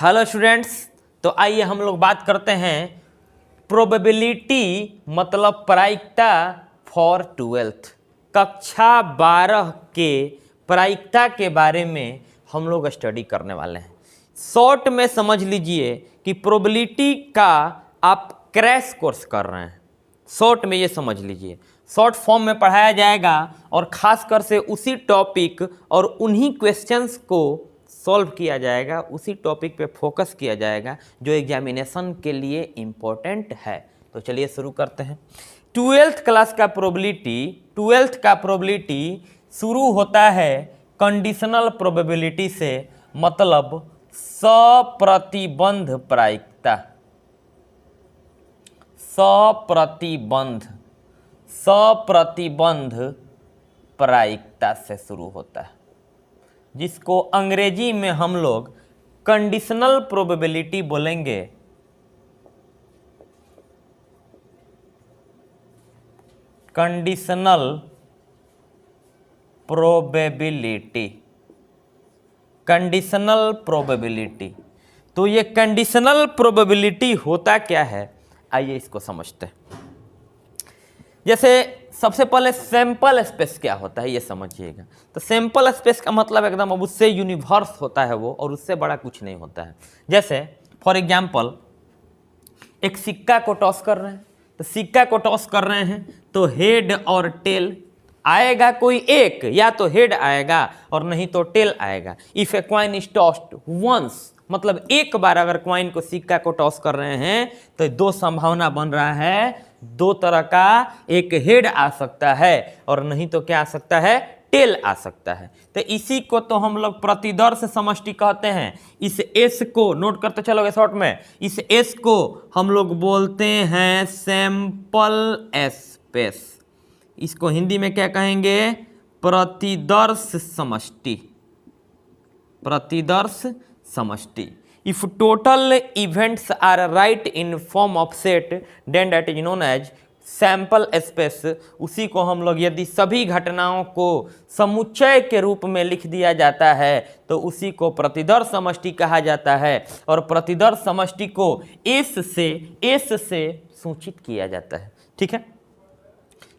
Hello students, तो आइए हम लोग बात करते हैं प्रोबेबिलिटी मतलब प्रायिकता फॉर 12th कक्षा 12 के प्रायिकता के बारे में हम लोग स्टडी करने वाले हैं। शॉर्ट में समझ लीजिए कि प्रोबेबिलिटी का आप क्रैश कोर्स कर रहे हैं। शॉर्ट में ये समझ लीजिए, शॉर्ट फॉर्म में पढ़ाया जाएगा और ख़ासकर से उसी टॉपिक और उन्हीं क्वेश्चंस को सॉल्व किया जाएगा, उसी टॉपिक पे फोकस किया जाएगा जो एग्जामिनेशन के लिए इम्पोर्टेंट है। तो चलिए शुरू करते हैं। 12th क्लास का प्रोबेबिलिटी शुरू होता है कंडीशनल प्रोबेबिलिटी से, मतलब सप्रतिबंध प्रायिकता। सप्रतिबंध प्रायिकता से शुरू होता है, जिसको अंग्रेजी में हम लोग कंडीशनल प्रोबेबिलिटी बोलेंगे। Conditional probability. तो ये कंडीशनल प्रोबेबिलिटी होता क्या है, आइए इसको समझते हैं। जैसे सबसे पहले सैंपल स्पेस क्या होता है ये समझिएगा। तो सैंपल स्पेस का मतलब एकदम अब उससे यूनिवर्स होता है वो, और उससे बड़ा कुछ नहीं होता है। जैसे फॉर एग्जांपल एक सिक्का को टॉस कर रहे हैं, तो सिक्का को टॉस कर रहे हैं तो हेड और टेल आएगा, कोई एक, या तो हेड आएगा और नहीं तो टेल आएगा। If a coin is tossed once, मतलब एक बार अगर कॉइन को, सिक्का को टॉस कर रहे हैं तो दो संभावना बन रहा है, दो तरह का, एक हेड आ सकता है और नहीं तो क्या आ सकता है, टेल आ सकता है। तो इसी को तो हम लोग प्रतिदर्श समष्टि कहते हैं। इस एस को नोट करते चलोगे शॉर्ट में, इस एस को हम लोग बोलते हैं सैंपल स्पेस। इसको हिंदी में क्या कहेंगे, प्रतिदर्श समष्टि। प्रतिदर्श समष्टि। If total events are right in form of set, then that is known as sample space। उसी को हम लोग, यदि सभी घटनाओं को समुच्चय के रूप में लिख दिया जाता है तो उसी को प्रतिदर्श समष्टि कहा जाता है, और प्रतिदर्श समष्टि को एस से सूचित किया जाता है। ठीक है,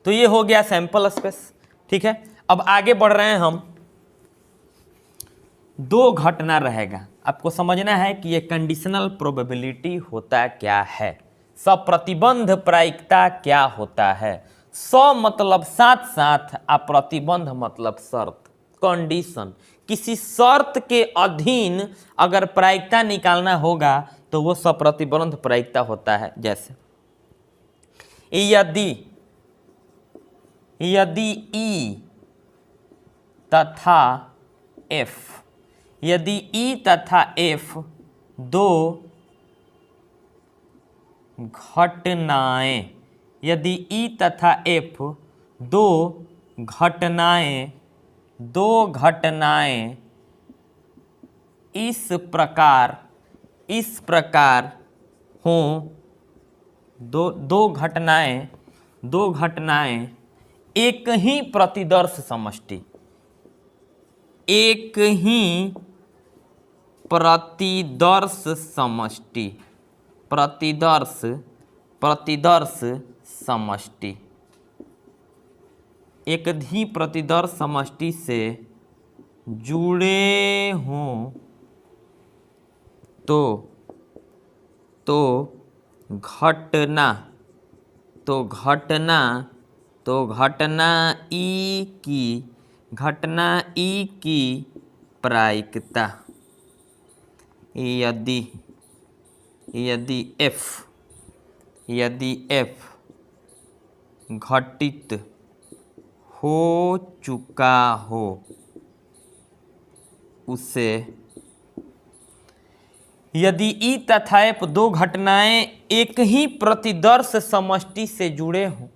तो ये हो गया सैंपल स्पेस। ठीक है, अब आगे बढ़ रहे हैं हम। दो घटना रहेगा, आपको समझना है कि ये कंडीशनल प्रोबेबिलिटी होता क्या है, सप्रतिबंध प्रायिकता क्या होता है। मतलब साथ साथ, प्रतिबंध मतलब शर्त, कंडीशन। किसी शर्त के अधीन अगर प्रायिकता निकालना होगा तो वो सप्रतिबंध प्रायिकता होता है। जैसे यदि ई तथा एफ, यदि ई तथा एफ दो घटनाएं, यदि ई तथा एफ दो घटनाएं इस प्रकार हों, दो घटनाएं एक ही प्रतिदर्श समष्टि, एक ही प्रतिदर्श समष्टि, प्रतिदर्श समष्टि, एक ही प्रतिदर्श समष्टि से जुड़े हों तो घटना ई की प्रायिकता, यदि एफ घटित हो चुका हो, उसे, यदि ई तथा एफ दो घटनाएं एक ही प्रतिदर्श समष्टि से जुड़े हों,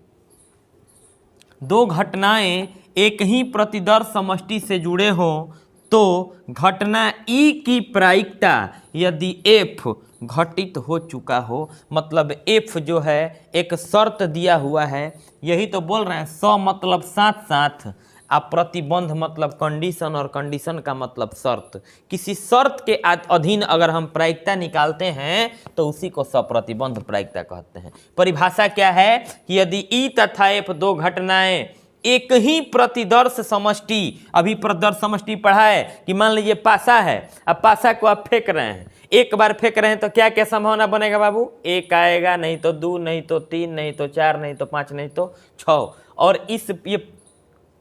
दो घटनाएं एक ही प्रतिदर्श समष्टि से जुड़े हों तो घटना ई की प्रायिकता, यदि एफ घटित हो चुका हो, मतलब एफ जो है एक शर्त दिया हुआ है, यही तो बोल रहे हैं। मतलब साथ साथ आप प्रतिबंध मतलब कंडीशन और कंडीशन का मतलब शर्त। किसी शर्त के अधीन अगर हम प्रायिकता निकालते हैं तो उसी को सप्रतिबंध प्रायिकता कहते हैं। परिभाषा क्या है कि यदि ई तथा एफ दो घटनाएं एक ही प्रतिदर्श समष्टि, अभी प्रतिदर्श समष्टि पढ़ा है कि मान लीजिए पासा है, अब पासा को आप फेंक रहे हैं, एक बार फेंक रहे हैं तो क्या क्या संभावना बनेगा बाबू, एक आएगा, नहीं तो 2, नहीं तो 3, नहीं तो 4, नहीं तो 5, नहीं तो 6। और ये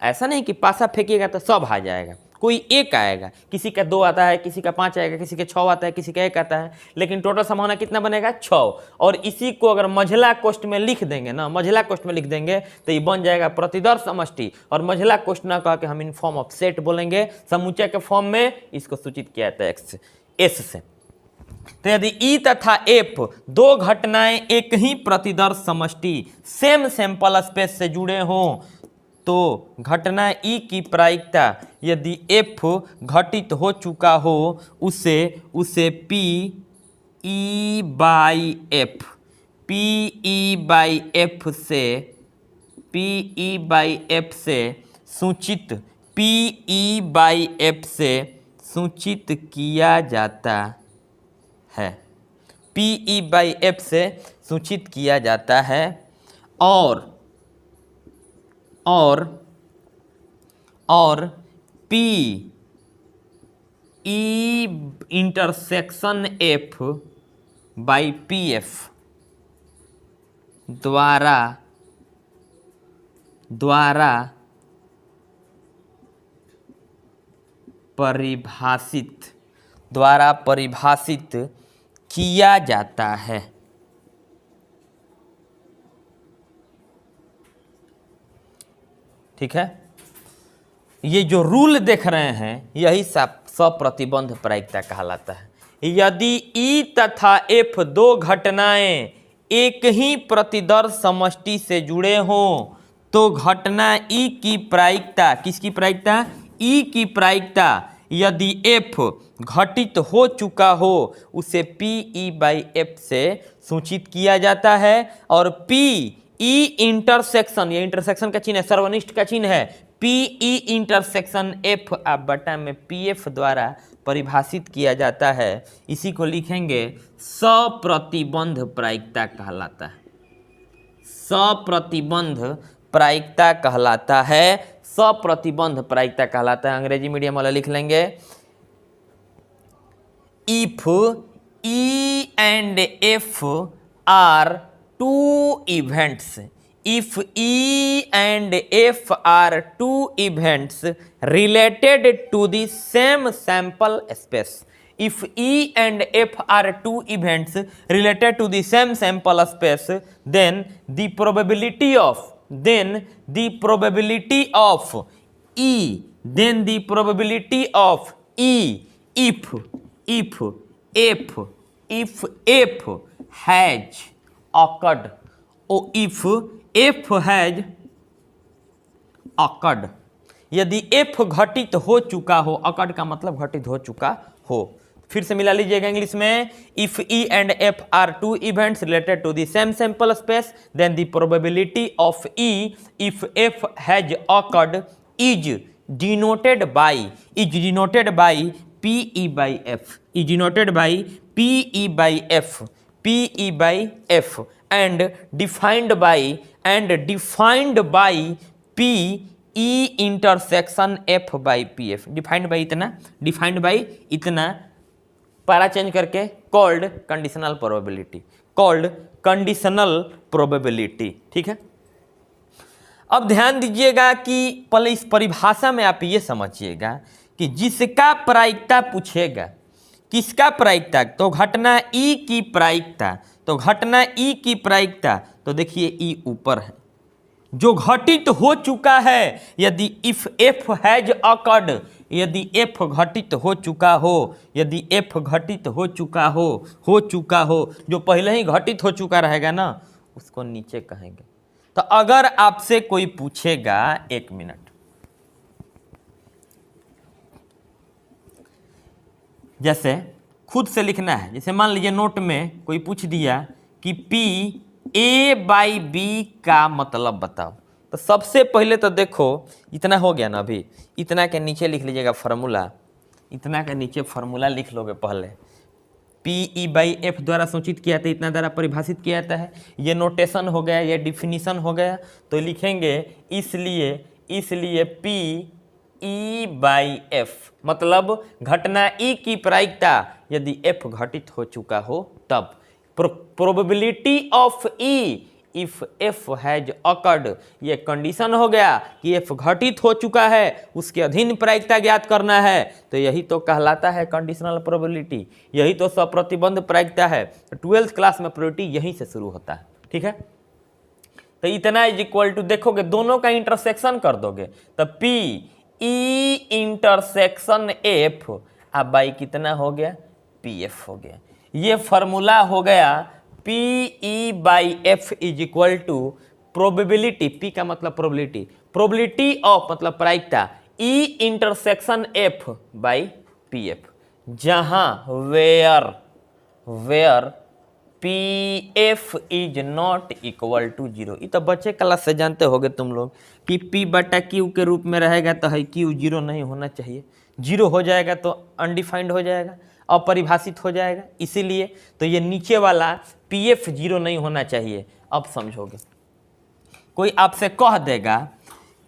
ऐसा नहीं कि पासा फेंकिएगा तो सब आ जाएगा, कोई एक आएगा, किसी का 2 आता है, किसी का 5 आएगा, किसी का 6 आता है, किसी का 1 आता है, लेकिन टोटल संभावना कितना बनेगा 6। और इसी को अगर मझला कोष्ठ में लिख देंगे ना, मझला कोष्ठ में लिख देंगे तो ये बन जाएगा प्रतिदर्श समष्टि। और मझला कोष्ठ ना कह के हम इन फॉर्म ऑफ सेट बोलेंगे, समुच्चय के फॉर्म में इसको सूचित किया जाता है एस से। तो यदि ई तथा एफ दो घटनाएं एक ही प्रतिदर्श समष्टि सेम सैंपल स्पेस से जुड़े हों तो घटना ई की प्रायिकता यदि एफ घटित हो चुका हो उसे पी ई बाई एफ से सूचित किया जाता है, पी बाई एफ से सूचित किया जाता है। और P E intersection F by P F द्वारा परिभाषित किया जाता है। ठीक है, ये जो रूल देख रहे हैं यही सप्रतिबंध प्रायिकता कहलाता है। यदि ई तथा एफ दो घटनाएं एक ही प्रतिदर्श समष्टि से जुड़े हों तो घटना ई की प्रायिकता, किसकी प्रायिकता, ई की प्रायिकता यदि एफ घटित हो चुका हो उसे पी ई बाई एफ से सूचित किया जाता है। और पी ई इंटरसेक्शन, ये इंटरसेक्शन का चिन्ह है, सर्वनिष्ठ का चिन्ह है, पी ई इंटरसेक्शन एफ आप बटा में पी एफ द्वारा परिभाषित किया जाता है। इसी को लिखेंगे सप्रतिबंध प्रायिकता कहलाता है, सप्रतिबंध प्रायिकता कहलाता है, सप्रतिबंध प्रायिकता कहलाता है। अंग्रेजी मीडियम वाला लिख लेंगे, if E and F are two events, if E and F are two events related to the same sample space, if E and F are two events related to the same sample space, then the probability of E if F has occurred, F has occurred, यदि F घटित हो चुका हो, occurred का मतलब घटित हो चुका हो। फिर से मिला लीजिएगा इंग्लिश में, if E and F are two events related to the same sample space, then the probability of E if F has occurred is denoted by PE by F, is denoted by PE by F and defined by PE intersection F by PF, defined by इतना पारा change करके called conditional probability. ठीक है, अब ध्यान दीजिएगा कि पहले इस परिभाषा में आप ये समझिएगा कि जिसका प्रायिकता पूछेगा, किसका प्रायिकता, तो घटना ई की प्रायिकता, तो घटना ई की प्रायिकता, तो देखिए ई ऊपर है, जो घटित हो चुका है, यदि इफ एफ हैज अकर्ड, यदि एफ घटित हो चुका हो, यदि एफ घटित हो चुका हो, जो पहले ही घटित हो चुका रहेगा ना उसको नीचे कहेंगे। तो अगर आपसे कोई पूछेगा, एक मिनट, जैसे खुद से लिखना है, जैसे मान लीजिए नोट में कोई पूछ दिया कि P A बाई बी का मतलब बताओ, तो तो सबसे पहले तो देखो इतना हो गया ना, अभी इतना के नीचे लिख लीजिएगा फार्मूला, इतना के नीचे फार्मूला लिख लोगे पहले। PE/F द्वारा सूचित किया था, इतना द्वारा परिभाषित किया जाता है। ये नोटेशन हो गया, ये डिफिनीशन हो गया। तो लिखेंगे इसलिए PE/F मतलब घटना E की प्रायिकता यदि F घटित हो चुका हो तब। Probability of E if F has occurred, ये कंडीशन हो गया कि F घटित हो चुका है, उसके अधीन प्रायिकता ज्ञात करना है। तो यही तो कहलाता है कंडीशनल प्रोबेबिलिटी, यही तो सप्रतिबंध प्रायिकता है। 12th क्लास में प्रोबेबिलिटी यहीं से शुरू होता है, ठीक है। तो इतना इज इक्वल टू, देखोगे दोनों का इंटरसेक्शन कर दोगे तो PE इंटरसेक्शन F, अब बाई कितना हो गया, PF हो गया। ये फॉर्मूला हो गया PE/F is equal to probability, P का मतलब प्रोबेबिलिटी, प्रोबेबिलिटी ऑफ मतलब प्रायिकता E intersection F by PF, जहां where PF is not equal to 0। ये तो बच्चे क्लास से जानते होगे तुम लोग कि P/Q के रूप में रहेगा तो है Q 0 नहीं होना चाहिए, 0 हो जाएगा तो अनडिफाइंड हो जाएगा, अपरिभाषित हो जाएगा। इसीलिए तो ये नीचे वाला PF 0 नहीं होना चाहिए। अब समझोगे, कोई आपसे कह देगा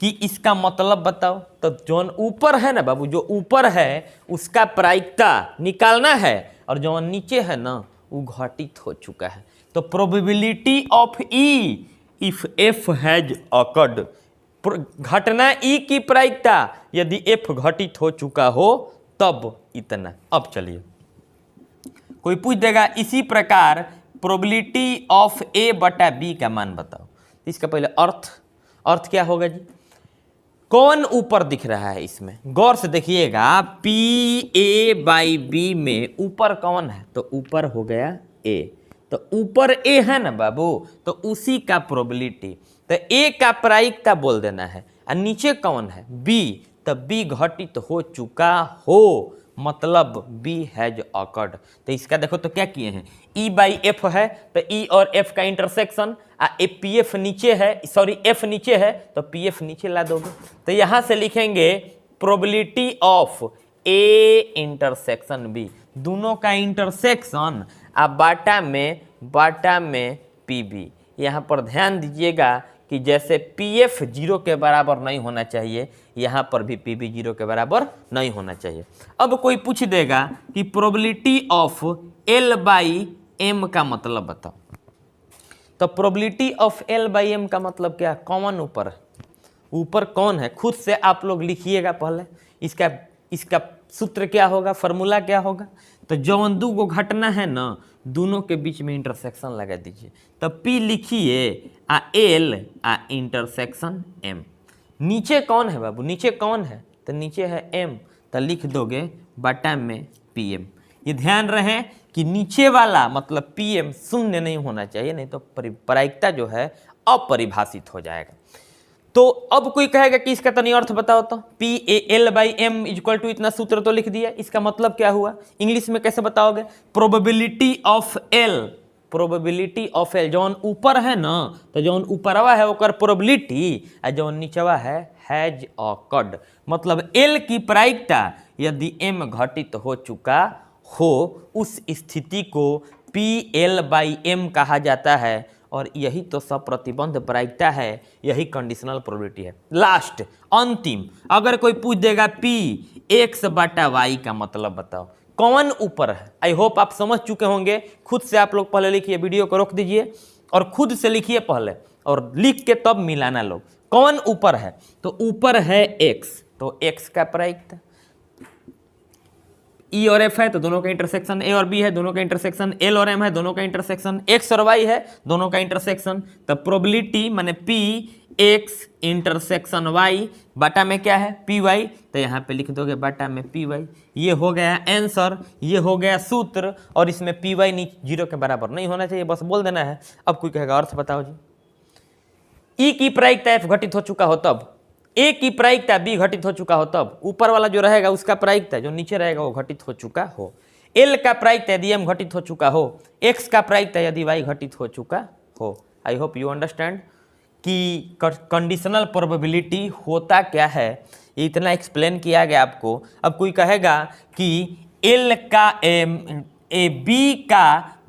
कि इसका मतलब बताओ, तो जो ऊपर है ना बाबू, जो ऊपर है उसका प्रायिकता निकालना है, और जो नीचे है ना वो घटित हो चुका है। तो probability of E if F has occurred, घटना E की प्रायिकता यदि F घटित हो चुका हो तब इतना। अब चलिए, कोई पूछ देगा इसी प्रकार प्रोबेबिलिटी ऑफ A/B का मान बताओ। इसका पहले अर्थ क्या होगा जी, कौन ऊपर दिख रहा है इसमें, गौर से देखिएगा। PA/B में ऊपर कौन है, तो ऊपर हो गया A, तो ऊपर A है ना बाबू, तो उसी का प्रोबेबिलिटी, तो A का प्रायिकता बोल देना है। और नीचे कौन है, B, तो B घटित हो चुका हो, मतलब B हैज अकर्ड। तो इसका देखो तो क्या किए हैं, E/F है तो E और F का इंटरसेक्शन, PF नीचे है, सॉरी F नीचे है तो PF नीचे ला दोगे। तो यहां से लिखेंगे probability of A intersection B, दोनों का इंटरसेक्शन अब बाटा में PB। यहां पर ध्यान दीजिएगा कि जैसे PF 0 के बराबर नहीं होना चाहिए, यहाँ पर भी PB 0 के बराबर नहीं होना चाहिए। अब कोई पूछ देगा कि प्रोबेबिलिटी ऑफ L/M का मतलब बताओ। तो प्रोबेबिलिटी ऑफ L/M का मतलब क्या, कौन ऊपर है, ऊपर कौन है, खुद से आप लोग लिखिएगा पहले। इसका सूत्र क्या होगा, फॉर्मूला क्या होगा। तो जौन दो घटना है ना, दोनों के बीच में इंटरसेक्शन लगा दीजिए। तो P लिखिए L इंटरसेक्शन M। नीचे कौन है बाबू, नीचे कौन है, तो नीचे है M, तो लिख दोगे बटा में PM। ये ध्यान रहे कि नीचे वाला मतलब PM शून्य नहीं होना चाहिए, नहीं तो प्रायिकता जो है अपरिभाषित हो जाएगा। तो अब कोई कहेगा कि इसका तनी अर्थ बताओ, तो PA/L/M इक्वल टू इतना सूत्र तो लिख दिया, इसका मतलब क्या हुआ, इंग्लिश में कैसे बताओगे, प्रोबेबिलिटी ऑफ L, जौन ऊपर है ना, तो जौन ऊपरवा है ओकर प्रोबेबिलिटी, और जौन नीचवा है हैज अकर्ड, मतलब L की प्रायिकता यदि M घटित हो चुका हो, उस स्थिति को PL/M कहा जाता है। और यही तो सप्रतिबंध प्रायिकता है, यही कंडीशनल प्रोबेबिलिटी है। लास्ट अंतिम, अगर कोई पूछ देगा P(x/y) का मतलब बताओ, कौन ऊपर है। आई होप आप समझ चुके होंगे, खुद से आप लोग पहले लिखिए, वीडियो को रोक दीजिए और खुद से लिखिए पहले, और लिख के तब मिलाना लोग, कौन ऊपर है। तो ऊपर है x, तो x का प्रायिकता, E और F है तो दोनों का इंटरसेक्शन, A और B है दोनों का इंटरसेक्शन, L और M है दोनों का इंटरसेक्शन, X और Y है दोनों का इंटरसेक्शन। तो प्रोबेबिलिटी माने PX इंटरसेक्शन Y बटा में क्या है PY, तो यहाँ पे लिख दोगे बटा में PY। ये हो गया आंसर, ये हो गया सूत्र, और इसमें PY 0 के बराबर नहीं होना चाहिए, बस बोल देना है। अब कोई कहेगा अर्थ बताओ जी, E की प्रायिकता F घटित हो चुका हो तब, A की प्रायिकता B घटित हो चुका हो तब, ऊपर वाला जो रहेगा उसका प्रायिकता जो नीचे रहेगा वो घटित हो चुका हो, L का प्रायिकता यदि M घटित हो चुका हो, X का प्रायिकता यदि Y घटित हो चुका हो। I hope you understand. कि कंडीशनल प्रोबेबिलिटी होता क्या है, ये इतना एक्सप्लेन किया गया आपको। अब कोई कहेगा कि एल का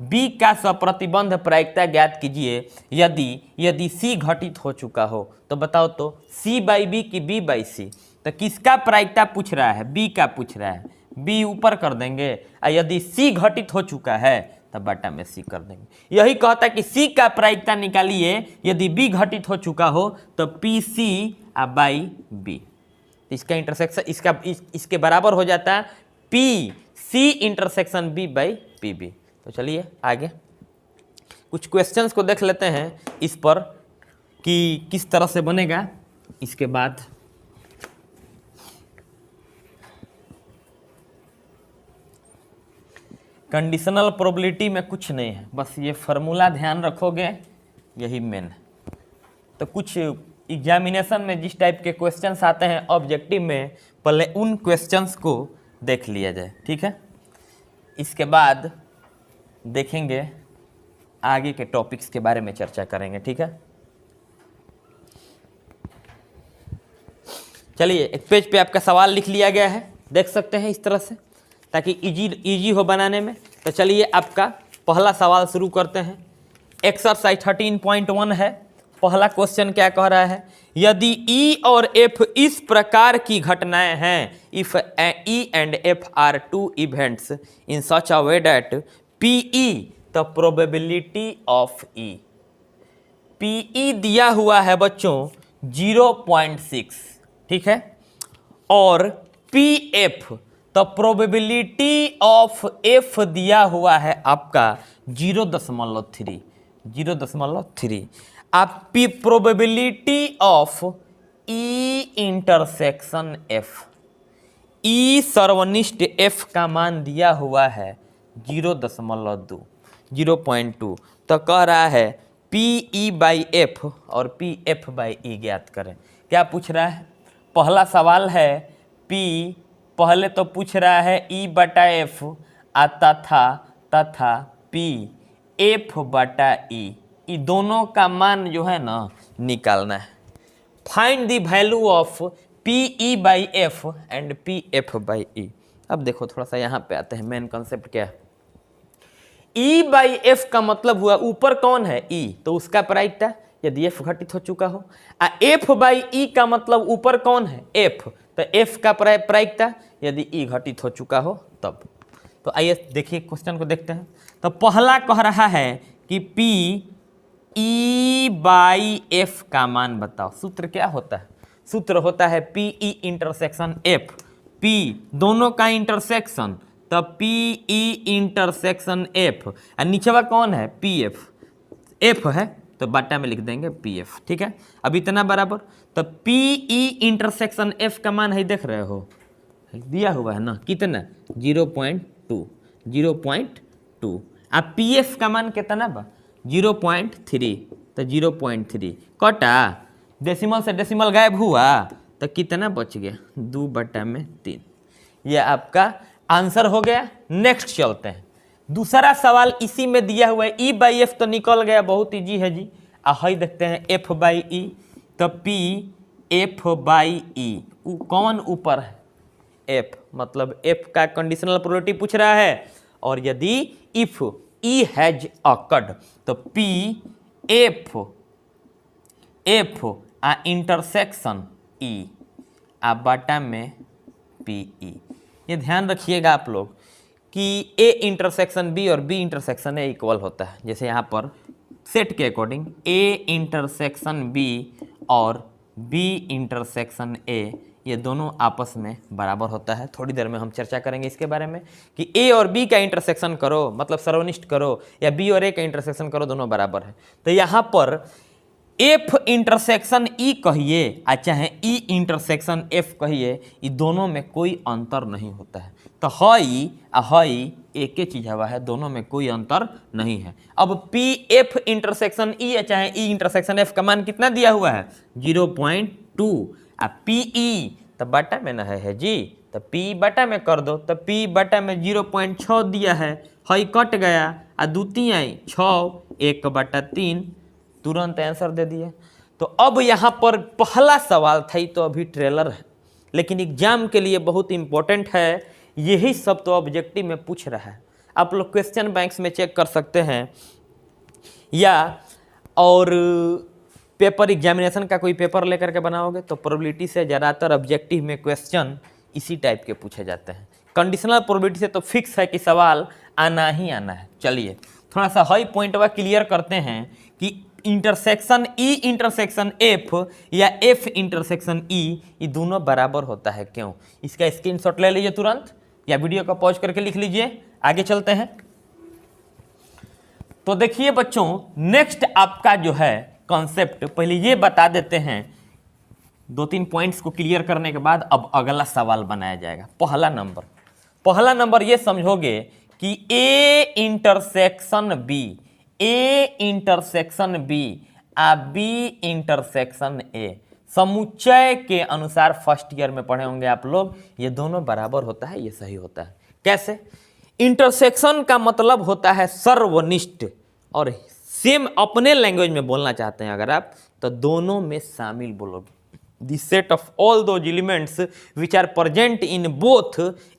बी का सप्रतिबंध प्रायिकता ज्ञात कीजिए यदि सी घटित हो चुका हो, तो बताओ तो सी बाई बी की बी बाई सी। तो किसका प्रायिकता पूछ रहा है? बी का पूछ रहा है, बी ऊपर कर देंगे, और यदि सी घटित हो चुका है तब बटा में सी कर देंगे। यही कहता है कि सी का प्रायिकता निकालिए यदि बी घटित हो चुका हो तो पी सी बाई बी। इसका इंटरसेक्शन इसके बराबर हो जाता है P C intersection B by P B. तो चलिए आगे कुछ क्वेश्चंस को देख लेते हैं इस पर कि किस तरह से बनेगा। इसके बाद कंडीशनल प्रोबेबिलिटी में कुछ नहीं है, बस ये फार्मूला ध्यान रखोगे, यही मेन है। तो कुछ एग्जामिनेशन में जिस टाइप के क्वेश्चंस आते हैं ऑब्जेक्टिव में, पहले उन क्वेश्चंस को देख लिया जाए, ठीक है। इसके बाद देखेंगे आगे के टॉपिक्स के बारे में चर्चा करेंगे, ठीक है। चलिए एक पेज पे आपका सवाल लिख लिया गया है, देख सकते हैं इस तरह से, ताकि इजी हो बनाने में। तो चलिए आपका पहला सवाल शुरू करते हैं। एक्सरसाइज 13.1 है। पहला क्वेश्चन क्या कह रहा है? यदि ई और एफ इस प्रकार की घटनाएं हैं, if E and F are two events in such a way that P E the probability of E. P E दिया हुआ है बच्चों 0.6, ठीक है, और P F the probability of F दिया हुआ है आपका 0.3। आप P probability of E intersection F, E सर्वनिष्ठ एफ का मान दिया हुआ है 0.2। तो कह रहा है पी ई बाई एफ और पी एफ बाई ई ज्ञात करें। क्या पूछ रहा है? पहला सवाल है पी, पहले तो पूछ रहा है ई बटा एफ तथा पी एफ बटा ई, दोनों का मान जो है ना निकालना है। Find the value of P E by F and P F by E. अब देखो थोड़ा सा यहाँ पे आते हैं, मेन कॉन्सेप्ट क्या है। ई बाई एफ का मतलब हुआ ऊपर कौन है? ई, तो उसका प्रायिकता यदि एफ घटित हो चुका हो। एफ बाई ई का मतलब ऊपर कौन है? एफ, तो एफ का प्रायिकता यदि ई घटित हो चुका हो तब। तो आइए देखिए क्वेश्चन को देखते हैं। तो पहला कह रहा है कि पी ई बाई एफ का मान बताओ। सूत्र क्या होता है? सूत्र होता है P E intersection F, P दोनों का इंटरसेक्शन, तब पी ई इंटरसेक्शन एफ, और नीचेवा कौन है? पी एफ, एफ है तो बाटा में लिख देंगे पी एफ, ठीक है। अब इतना बराबर, तो पी ई इंटरसेक्शन एफ का मान है, देख रहे हो दिया हुआ है ना, कितना? 0.2। अब पी एफ का मान कितना बा? 0.3, तो 0.3 कटा, डेसिमल से डेसिमल गायब हुआ, तो कितना बच गया? 2/3। यह आपका आंसर हो गया। नेक्स्ट चलते हैं, दूसरा सवाल इसी में दिया हुआ है। ई बाई एफ तो निकल गया, बहुत इजी है जी। हाई देखते हैं एफ बाई ई, तो पी एफ बाई ई, कौन ऊपर है? एफ, मतलब एफ का कंडीशनल प्रोबेबिलिटी पूछ रहा है। और यदि इफ ई हैज अकर्ड, तो पी एफ इंटरसेक्शन ई बटा में पी ई। ये ध्यान रखिएगा आप लोग कि ए इंटरसेक्शन बी और बी इंटरसेक्शन ए इक्वल होता है। जैसे यहाँ पर सेट के अकॉर्डिंग ए इंटरसेक्शन बी और बी इंटरसेक्शन ए, ये दोनों आपस में बराबर होता है। थोड़ी देर में हम चर्चा करेंगे इसके बारे में कि ए और बी का इंटरसेक्शन करो, मतलब सर्वनिष्ठ करो, या बी और ए का इंटरसेक्शन करो, दोनों बराबर है। तो यहाँ पर एफ इंटरसेक्शन ई कहिए चाहे ई इंटरसेक्शन एफ कहिए, ये दोनों में कोई अंतर नहीं होता है। तो हई एक ही चीज हवा है, दोनों में कोई अंतर नहीं है। अब पी एफ इंटरसेक्शन ई चाहे ई इंटरसेक्शन एफ का मान कितना दिया हुआ है? 0.2। पी ई तो बटा में ना है जी, तो पी बटा में कर दो, तो पी बटा में 0.6 दिया है, हई कट गया, 2 × 3 = 6, 1/3, तुरंत आंसर दे दिए। तो अब यहाँ पर पहला सवाल था, तो अभी ट्रेलर है, लेकिन एग्जाम के लिए बहुत इंपॉर्टेंट है। यही सब तो ऑब्जेक्टिव में पूछ रहा है। आप लोग क्वेश्चन बैंक्स में चेक कर सकते हैं, या और पेपर एग्जामिनेशन का कोई पेपर लेकर के बनाओगे तो प्रोबेबिलिटी से ज़्यादातर ऑब्जेक्टिव में क्वेश्चन इसी टाइप के पूछे जाते हैं। कंडीशनल प्रोबेबिलिटी से तो फिक्स है कि सवाल आना ही आना है। चलिए थोड़ा सा हाई पॉइंट वा क्लियर करते हैं कि इंटरसेक्शन ई इंटरसेक्शन एफ या एफ इंटरसेक्शन ई, ये दोनों बराबर होता है क्यों? इसका स्क्रीनशॉट ले लीजिए तुरंत, या वीडियो को पॉज करके लिख लीजिए। आगे चलते हैं। तो देखिए बच्चों, नेक्स्ट आपका जो है कॉन्सेप्ट, पहले ये बता देते हैं। 2-3 पॉइंट्स को क्लियर करने के बाद अब अगला सवाल बनाया जाएगा। पहला नंबर ये समझोगे कि A intersection B, A intersection B आ बी इंटरसेक्शन ए, समुच्चय के अनुसार फर्स्ट ईयर में पढ़े होंगे आप लोग, ये दोनों बराबर होता है, ये सही होता है। कैसे? इंटरसेक्शन का मतलब होता है सर्वनिष्ठ, और सेम अपने लैंग्वेज में बोलना चाहते हैं अगर आप, तो दोनों में शामिल बोलोगे। The set of all those elements which are present in both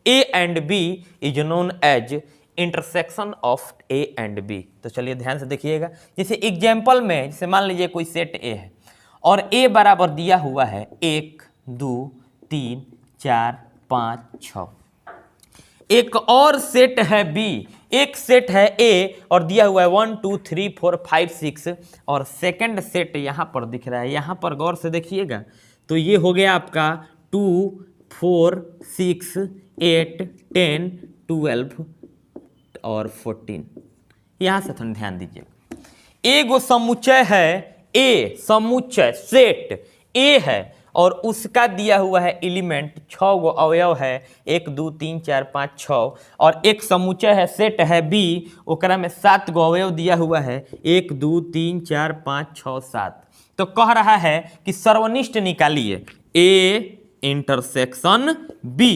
A and B is known as intersection of A and B। तो चलिए ध्यान से देखिएगा। जैसे एग्जाम्पल में, जैसे मान लीजिए कोई सेट A है और A बराबर दिया हुआ है 1 2 3 4 5 6। एक और सेट है B, एक सेट है A और दिया हुआ है 1 2 3 4 5 6, और सेकंड सेट यहाँ पर दिख रहा है। यहाँ पर गौर से देखिएगा तो ये हो गया आपका 2 4 6 8 10 12 और 14। यहाँ से थोड़ा ध्यान दीजिएगा। एगो समुच्चय है A, समुच्चय सेट A है, और उसका दिया हुआ है एलिमेंट 6 गो अवयव है, 1 2 3 4 5 6, और एक समुच्चय है सेट है B, ओकरा में 7 गो अवयव दिया हुआ है, 1 2 3 4 5 6 7। तो कह रहा है कि सर्वनिष्ठ निकालिए A इंटरसेक्शन B।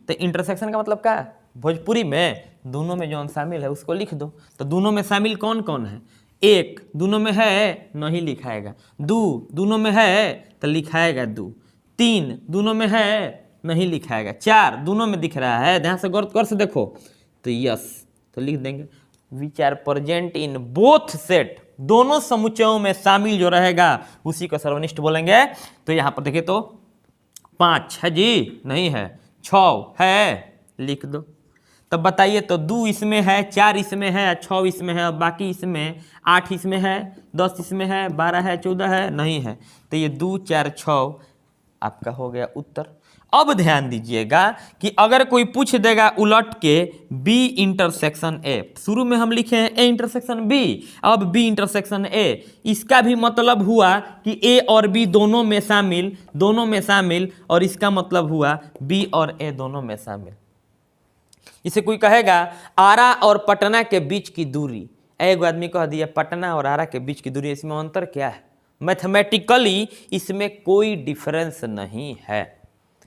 तो इंटरसेक्शन का मतलब क्या है? भोजपुरी में दोनों में जो शामिल है उसको लिख दो। तो दोनों में शामिल कौन कौन है? 1 दोनों में है, नहीं लिखाएगा। 2 दोनों में है तो लिखाएगा 2। 3 दोनों में है, नहीं लिखाएगा। 4 दोनों में दिख रहा है, ध्यान से गौर से देखो तो यस, तो लिख देंगे which are present in both set, दोनों समुच्चयों में शामिल जो रहेगा उसी को सर्वनिष्ठ बोलेंगे। तो यहाँ पर देखिए तो 5 है जी, नहीं है, 6 है, लिख दो। तब बताइए तो 2 इसमें है, 4 इसमें है, 6 इसमें है, और बाकी इसमें 8 इसमें है, 10 इसमें है, 12 है, 14 है, नहीं है। तो ये 2 4 6 आपका हो गया उत्तर। अब ध्यान दीजिएगा कि अगर कोई पूछ देगा उलट के B इंटरसेक्शन A, शुरू में हम लिखे हैं A इंटरसेक्शन B, अब B इंटरसेक्शन A, इसका भी मतलब हुआ कि A और B दोनों में शामिल, दोनों में शामिल, और इसका मतलब हुआ B और A दोनों में शामिल। इसे कोई कहेगा आरा और पटना के बीच की दूरी, एक आदमी कह दिया पटना और आरा के बीच की दूरी, इसमें अंतर क्या है? मैथमेटिकली इसमें कोई डिफरेंस नहीं है,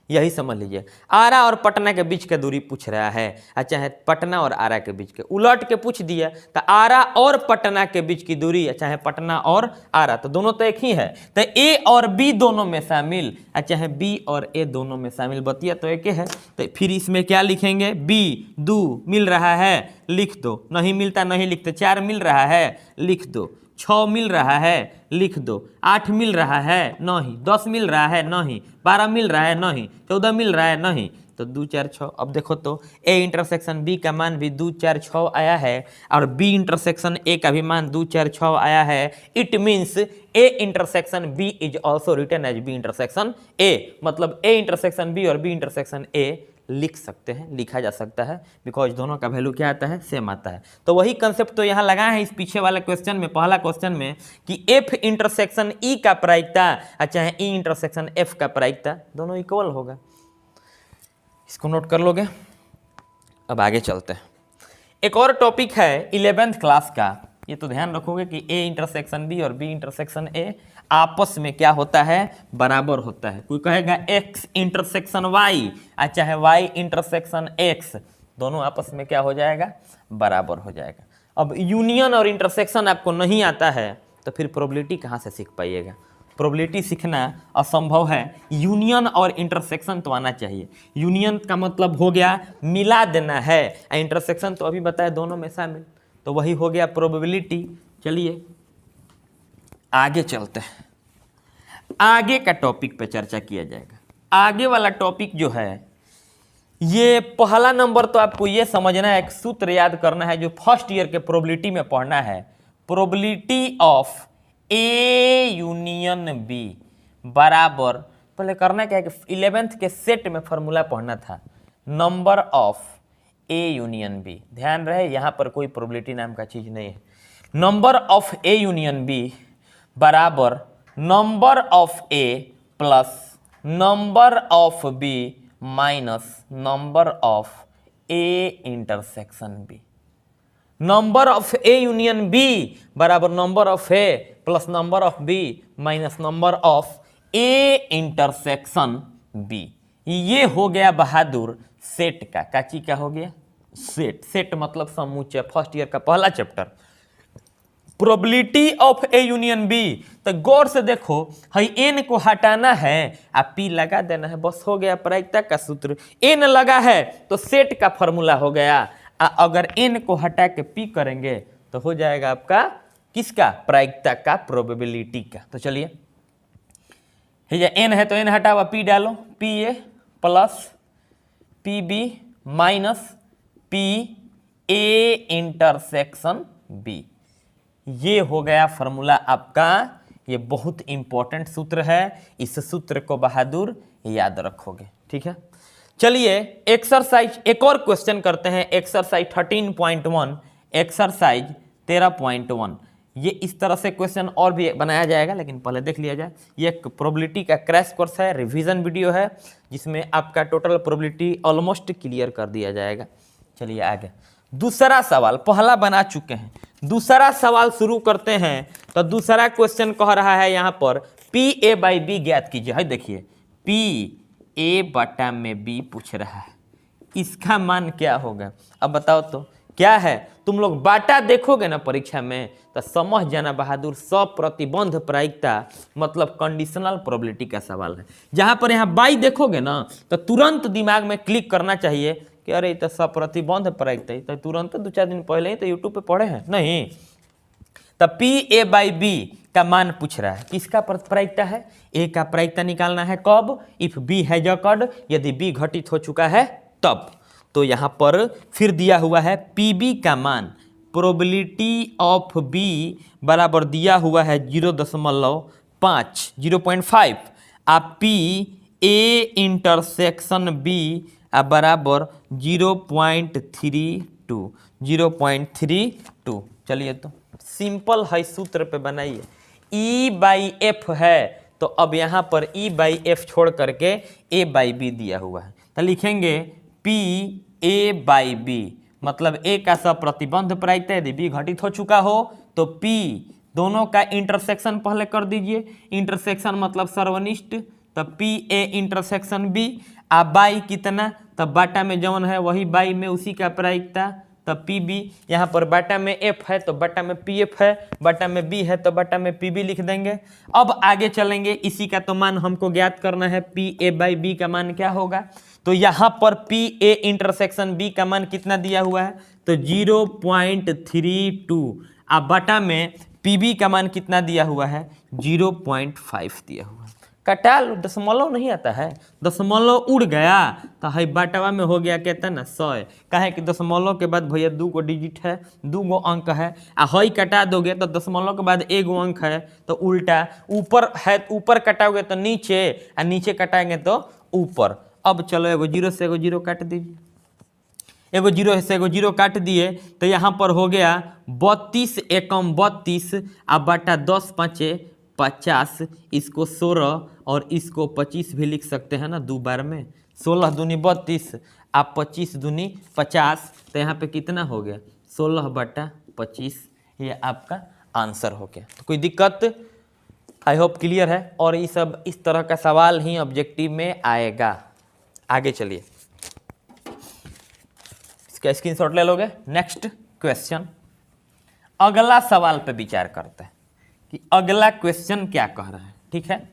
यही समझ लीजिए। आरा और पटना के बीच का दूरी पूछ रहा है, अच्छा है पटना और आरा के बीच के, उलट के पूछ दिया तो आरा और पटना के बीच की दूरी, अच्छा है पटना और आरा, तो दोनों तो एक ही है। तो A और B दोनों में शामिल, अच्छा है B और A दोनों में शामिल, बतिया तो एक है। तो फिर इसमें क्या लिखेंगे? B 2 मिल रहा है, लिख दो, नहीं मिलता नहीं लिखते। 4 मिल रहा है, लिख दो। 6 मिल रहा है, लिख दो। 8 मिल रहा है, नहीं। 10 मिल रहा है, नहीं। 12 मिल रहा है, नहीं। 14 मिल रहा है, नहीं। तो 2 4 6। अब देखो तो A इंटरसेक्शन B का मान भी 2 4 6 आया है, और B इंटरसेक्शन A का भी मान 2 4 6 आया है। It means A intersection B is also written as B intersection A, मतलब A इंटरसेक्शन B और B इंटरसेक्शन A लिख सकते हैं, लिखा जा सकता है, बिकॉज दोनों का वैल्यू क्या आता है? सेम आता है। तो वही कंसेप्ट तो यहाँ लगा है इस पीछे वाले क्वेश्चन में, पहला क्वेश्चन में, कि F इंटरसेक्शन E का प्रायिकता, अच्छा है E इंटरसेक्शन F का प्रायिकता, दोनों इक्वल होगा। इसको नोट कर लोगे। अब आगे चलते हैं। एक और टॉपिक है 11th क्लास का, ये तो ध्यान रखोगे कि A इंटरसेक्शन B और B इंटरसेक्शन A आपस में क्या होता है? बराबर होता है। कोई कहेगा X इंटरसेक्शन Y, अच्छा है Y इंटरसेक्शन X, दोनों आपस में क्या हो जाएगा? बराबर हो जाएगा। अब यूनियन और इंटरसेक्शन आपको नहीं आता है तो फिर प्रोबेबिलिटी कहाँ से सीख पाइएगा? प्रोबेबिलिटी सीखना असंभव है, यूनियन और इंटरसेक्शन तो आना चाहिए। यूनियन का मतलब हो गया मिला देना है, इंटरसेक्शन तो अभी बताया दोनों में शामिल, तो वही हो गया प्रोबेबिलिटी। चलिए आगे चलते हैं, आगे का टॉपिक पे चर्चा किया जाएगा। आगे वाला टॉपिक जो है, ये पहला नंबर तो आपको ये समझना है, एक सूत्र याद करना है जो फर्स्ट ईयर के प्रोबेबिलिटी में पढ़ना है। Probability of A union B बराबर, पहले करना क्या है कि 11th के सेट में फॉर्मूला पढ़ना था, number of A union B. ध्यान रहे यहाँ पर कोई प्रोबेबिलिटी नाम का चीज नहीं है। Number of A union B बराबर number of A plus number of B minus number of A intersection B. Number of A union B बराबर number of A plus number of B minus number of A intersection B. ये हो गया बहादुर set का, काची का हो गया set. Set मतलब समूचे, फर्स्ट ईयर का पहला chapter. Probability of A union B, तो गौर से देखो, हई एन को हटाना है आ पी लगा देना है, बस हो गया प्रायिकता का सूत्र। एन लगा है तो सेट का फॉर्मूला हो गया, अगर एन को हटा के पी करेंगे तो हो जाएगा आपका किसका, प्रायिकता का, प्रोबेबिलिटी का। तो चलिए एन है तो एन हटाओ, पी डालो, P A plus P B minus P A intersection B. ये हो गया फॉर्मूला आपका। ये बहुत इंपॉर्टेंट सूत्र है, इस सूत्र को बहादुर याद रखोगे, ठीक है। चलिए एक्सरसाइज एक और क्वेश्चन करते हैं, एक्सरसाइज 13.1, एक्सरसाइज 13.1। ये इस तरह से क्वेश्चन और भी बनाया जाएगा, लेकिन पहले देख लिया जाए। ये एक प्रोबेबिलिटी का क्रैश कोर्स है, रिवीजन वीडियो है, जिसमें आपका टोटल प्रोबेबिलिटी ऑलमोस्ट क्लियर कर दिया जाएगा। चलिए आगे दूसरा सवाल, पहला बना चुके हैं, दूसरा सवाल शुरू करते हैं। तो दूसरा क्वेश्चन कह रहा है यहाँ पर पी ए बाई बी ज्ञात कीजिए। है देखिए, पी ए बटा में बी पूछ रहा है, इसका मान क्या होगा। अब बताओ तो क्या है। तुम लोग बाटा देखोगे ना परीक्षा में तो समझ जाना बहादुर, सप्रतिबंध प्रायिकता मतलब कंडीशनल प्रोबेबिलिटी का सवाल है। जहाँ पर यहाँ बाई देखोगे ना तो तुरंत दिमाग में क्लिक करना चाहिए कि अरे तो सप्रतिबंध प्रायिकता, तो तुरंत 2-4 दिन पहले ही तो यूट्यूब पे पढ़े हैं नहीं। तो पी ए बाई बी का मान पूछ रहा है, किसका प्रायिकता है, ए का प्रायिकता निकालना है कब, इफ बी हैज अकर्ड, यदि बी घटित हो चुका है तब। तो यहाँ पर फिर दिया हुआ है पी बी का मान, प्रोबेबिलिटी ऑफ बी बराबर दिया हुआ है 0.5, 0.5, आप पी ए इंटरसेक्शन बी बराबर 0.32, 0.32। चलिए तो सिंपल है, सूत्र पे बनाइए। ई बाई एफ है तो अब यहाँ पर ई बाई एफ छोड़ करके ए बाई बी दिया हुआ है, तो लिखेंगे पी ए बाई बी, मतलब ए का सप्रतिबंध प्रायिकता, यदि बी घटित हो चुका हो तो पी दोनों का इंटरसेक्शन पहले कर दीजिए, इंटरसेक्शन मतलब सर्वनिष्ठ, तो पी ए इंटरसेक्शन बी, आ बाई कितना, तब बाटा में जौन है वही बाई में उसी का प्रायिकता, तब पी बी। यहाँ पर बाटा में एफ है तो बाटा में पी एफ है, बाटा में बी है तो बाटा में पी बी लिख देंगे। अब आगे चलेंगे, इसी का तो मान हमको ज्ञात करना है, पी ए बाई बी का मान क्या होगा। तो यहाँ पर पी ए इंटरसेक्शन बी का मान कितना दिया हुआ है, तो 0.32, अब बाटा में पी बी का मान कितना दिया हुआ है, 0.5 दिया हुआ है। कटा लो, दशमलव नहीं आता है, दशमलव उड़ गया तो है बाटवा में हो गया कहता ना 100, काहे कि दशमलव के बाद भैया 2 गो डिजिट है, 2 गो अंक है, आ हई कटा दोगे तो दशमलव के बाद 1 गो अंक है तो उल्टा, ऊपर है ऊपर कटाओगे तो नीचे, आ नीचे कटाएंगे तो ऊपर। अब चलो एगो 0 से एगो 0 काट दीजिए, एगो 0 से एगो 0 काट दिए तो यहाँ पर हो गया 32 एकम 32, आ बटा 10 पाँचे 50, इसको 16 और इसको 25 भी लिख सकते हैं ना 2 बार में, 16 दूनी 32, आप 25 दूनी 50, तो यहाँ पे कितना हो गया 16/25, ये आपका आंसर हो गया। तो कोई दिक्कत, आई होप क्लियर है, और ये सब इस तरह का सवाल ही ऑब्जेक्टिव में आएगा। आगे चलिए, इसका स्क्रीनशॉट ले लोगे। नेक्स्ट क्वेश्चन, अगला सवाल पे विचार करते हैं कि अगला क्वेश्चन क्या कह रहा है। ठीक है।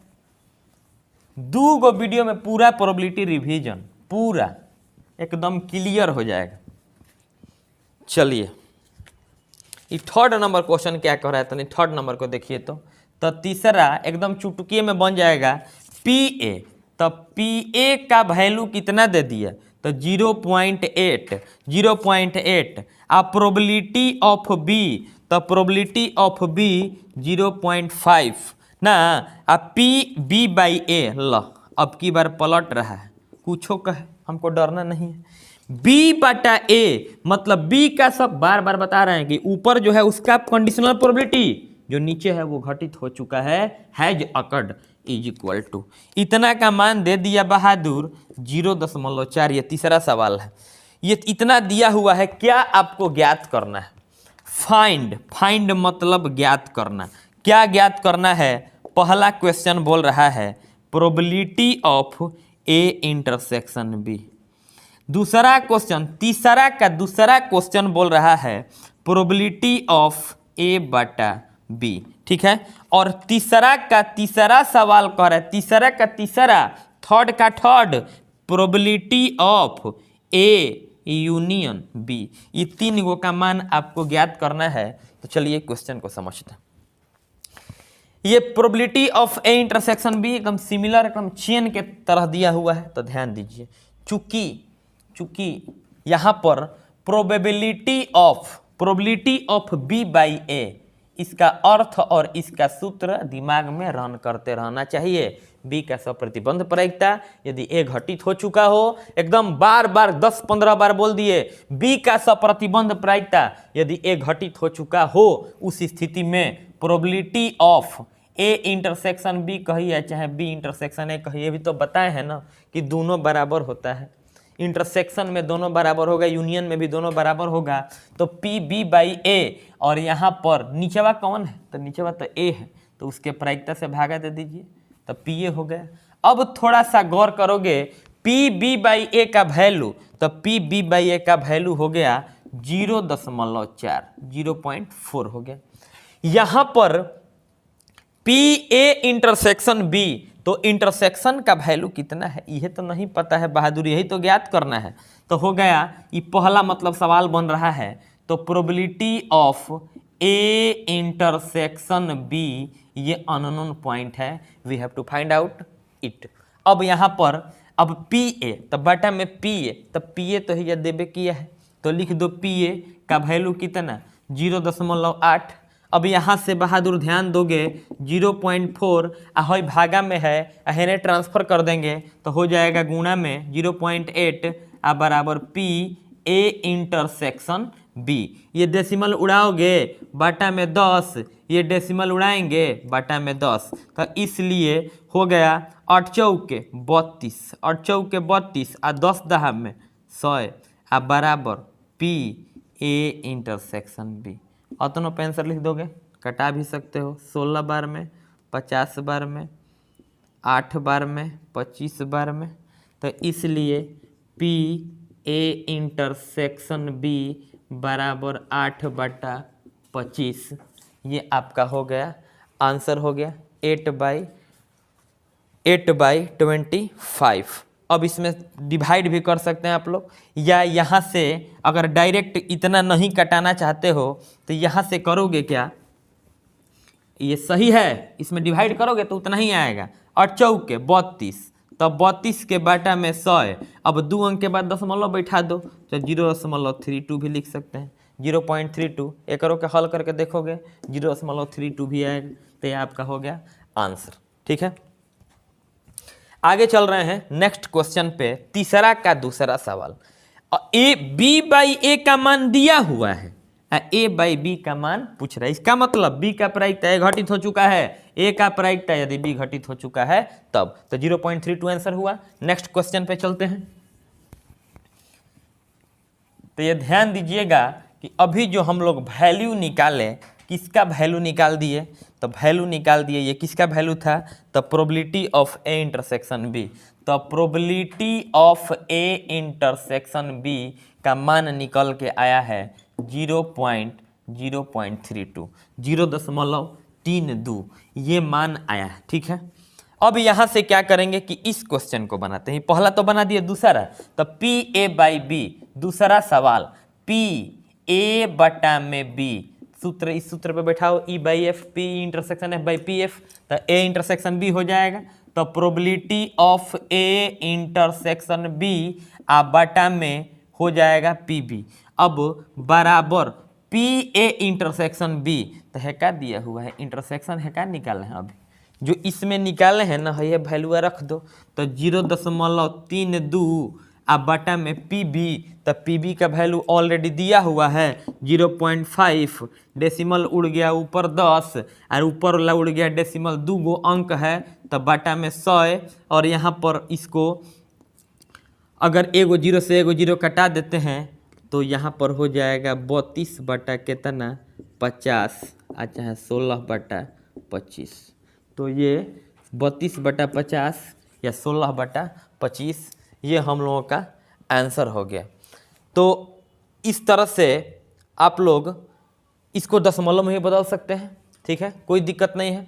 2 गो वीडियो में पूरा प्रोबेबिलिटी रिवीजन पूरा एकदम क्लियर हो जाएगा। चलिए ये थर्ड नंबर क्वेश्चन क्या कह रहा है, तो थर्ड नंबर को देखिए तो तीसरा एकदम चुटकिए में बन जाएगा पी ए। तो पी ए का वैल्यू कितना दे दिया, तो 0.8 0.8। अब प्रोबेबिलिटी ऑफ बी, तो प्रोबेबिलिटी ऑफ बी 0.5 ना। अब पी बी बाई ए ल, अब की बार पलट रहा है, कुछो कहे हमको डरना नहीं है। बी बटा ए मतलब बी का सब बार बार बता रहे हैं कि ऊपर जो है उसका कंडीशनल प्रोबेबिलिटी, जो नीचे है वो घटित हो चुका है, has occurred, is equal to इतना का मान दे दिया बहादुर 0.4। ये तीसरा सवाल है, ये इतना दिया हुआ है, क्या आपको ज्ञात करना है? फाइंड, फाइंड मतलब ज्ञात करना। क्या ज्ञात करना है? पहला क्वेश्चन बोल रहा है probability of A intersection B. दूसरा क्वेश्चन, तीसरा का दूसरा क्वेश्चन बोल रहा है प्रोबेबिलिटी ऑफ ए बटा बी, ठीक है। और तीसरा का तीसरा सवाल कह रहा है, तीसरा का तीसरा, थर्ड का third, probability of A union B. ये 3 गो का मान आपको ज्ञात करना है। तो चलिए क्वेश्चन को समझते हैं। ये probability of A intersection B एकदम सिमिलर, एकदम चेन के तरह दिया हुआ है। तो ध्यान दीजिए, चूंकि यहाँ पर प्रोबेबिलिटी ऑफ बी बाई ए, इसका अर्थ और इसका सूत्र दिमाग में रन करते रहना चाहिए। बी का सप्रतिबंध प्रायिकता, यदि ए घटित हो चुका हो, एकदम बार बार 10-15 बार बोल दिए, बी का सप्रतिबंध प्रायिकता यदि ए घटित हो चुका हो, उस स्थिति में probability of A intersection B कहिए चाहे बी इंटरसेक्शन ए कहिए, भी तो बताए हैं ना कि दोनों बराबर होता है। इंटरसेक्शन में दोनों बराबर होगा, यूनियन में भी दोनों बराबर होगा। तो पी बी बाई ए, और यहाँ पर नीचेवा कौन है, तो नीचेवा तो ए है, तो उसके प्रायिकता से भागा दे दीजिए, तो पी ए हो गया। अब थोड़ा सा गौर करोगे, पी बी बाई ए का वैल्यू, तो पी बी बाई ए का वैल्यू हो गया 0.4, 0.4 हो गया। यहाँ पर पी ए इंटरसेक्शन बी, तो इंटरसेक्शन का वैल्यू कितना है यह तो नहीं पता है बहादुर, यही तो ज्ञात करना है। तो हो गया, ये पहला मतलब सवाल बन रहा है, तो probability of A intersection B, ये अननोन पॉइंट है, we have to find out it. अब यहाँ पर अब पी ए, तो बटा में पी ए, तो पी ए तो ये देवे किया है, तो लिख दो पी ए का वैल्यू कितना 0.8। अब यहाँ से बहादुर ध्यान दोगे 0.4 हई भागा में है, हेने ट्रांसफर कर देंगे तो हो जाएगा गुणा में 0.8 बराबर पी ए इंटरसेक्शन बी। ये डेसिमल उड़ाओगे बाटा में 10, ये डेसिमल उड़ाएंगे बाटा में 10, तो इसलिए हो गया 8 चौके 32, 8 चौके 32 आ 10 दहा में 100 आ बराबर पी ए इंटरसेक्शन बी। अतनो पे आंसर लिख दोगे, कटा भी सकते हो 16 बार में, 50 बार में, 8 बार में, 25 बार में। तो इसलिए पी ए इंटरसेक्शन बी बराबर 8/25, ये आपका हो गया आंसर, हो गया 8/25। अब इसमें डिवाइड भी कर सकते हैं आप लोग, या यहाँ से अगर डायरेक्ट इतना नहीं कटाना चाहते हो तो यहाँ से करोगे क्या, ये सही है, इसमें डिवाइड करोगे तो उतना ही आएगा। 8 चौके 32, तो 32 के बाटा में 100, अब 2 अंक के बाद दशमलव बैठा दो, तो 0.32 भी लिख सकते हैं, 0.32। एक के हल करके देखोगे 0.32 भी आएगा, तो ये आपका हो गया आंसर, ठीक है। आगे चल रहे हैं नेक्स्ट क्वेश्चन पे, तीसरा का दूसरा सवाल। ए बी बाई ए का मान दिया हुआ है, ए बाई बी का मान पूछ रहा है, इसका मतलब बी का प्रायिकता ए घटित हो चुका है, ए का प्रायिकता यदि बी घटित हो चुका है तब, तो 0.32 आंसर हुआ। नेक्स्ट क्वेश्चन पे चलते हैं। तो ये ध्यान दीजिएगा कि अभी जो हम लोग वैल्यू निकाले, किसका वैल्यू निकाल दिए, तो वैल्यू निकाल दिए, ये किसका वैल्यू था, तो probability of A intersection B. तो probability of A intersection B का मान निकल के आया है 0.32, 3 2 ये मान आया है। ठीक है, अब यहां से क्या करेंगे कि इस क्वेश्चन को बनाते हैं। पहला तो बना दिया, दूसरा तो पी ए बाई बी, दूसरा सवाल पी ए बटा में बी, सूत्र इस सूत्र पे बैठाओ, E by F, P intersection F by P F, तो ए इंटरसेक्शन बी हो जाएगा। तो probability of A intersection B आ बटा में हो जाएगा पी बी। अब बराबर पी ए इंटरसेक्शन बी, तो है क्या दिया हुआ है, इंटरसेक्शन है क्या निकालना है, अभी जो इसमें निकाले हैं ना, ये वैल्यू रख दो। तो 0.32 आ बटा में पी बी, तो पी बी का वैल्यू ऑलरेडी दिया हुआ है 0.5, डेसिमल उड़ गया ऊपर 10 और ऊपर वाला उड़ गया डेसिमल, 2 गो अंक है, तो बटा में 100। और यहाँ पर इसको अगर एगो 0 से एगो 0 कटा देते हैं तो यहाँ पर हो जाएगा 32 बटा कितना 50, अच्छा है 16 बटा 25। तो ये 32 बटा 50 या 16 बटा 25 ये हम लोगों का आंसर हो गया। तो इस तरह से आप लोग इसको दशमलव में ही बदल सकते हैं। ठीक है, कोई दिक्कत नहीं है,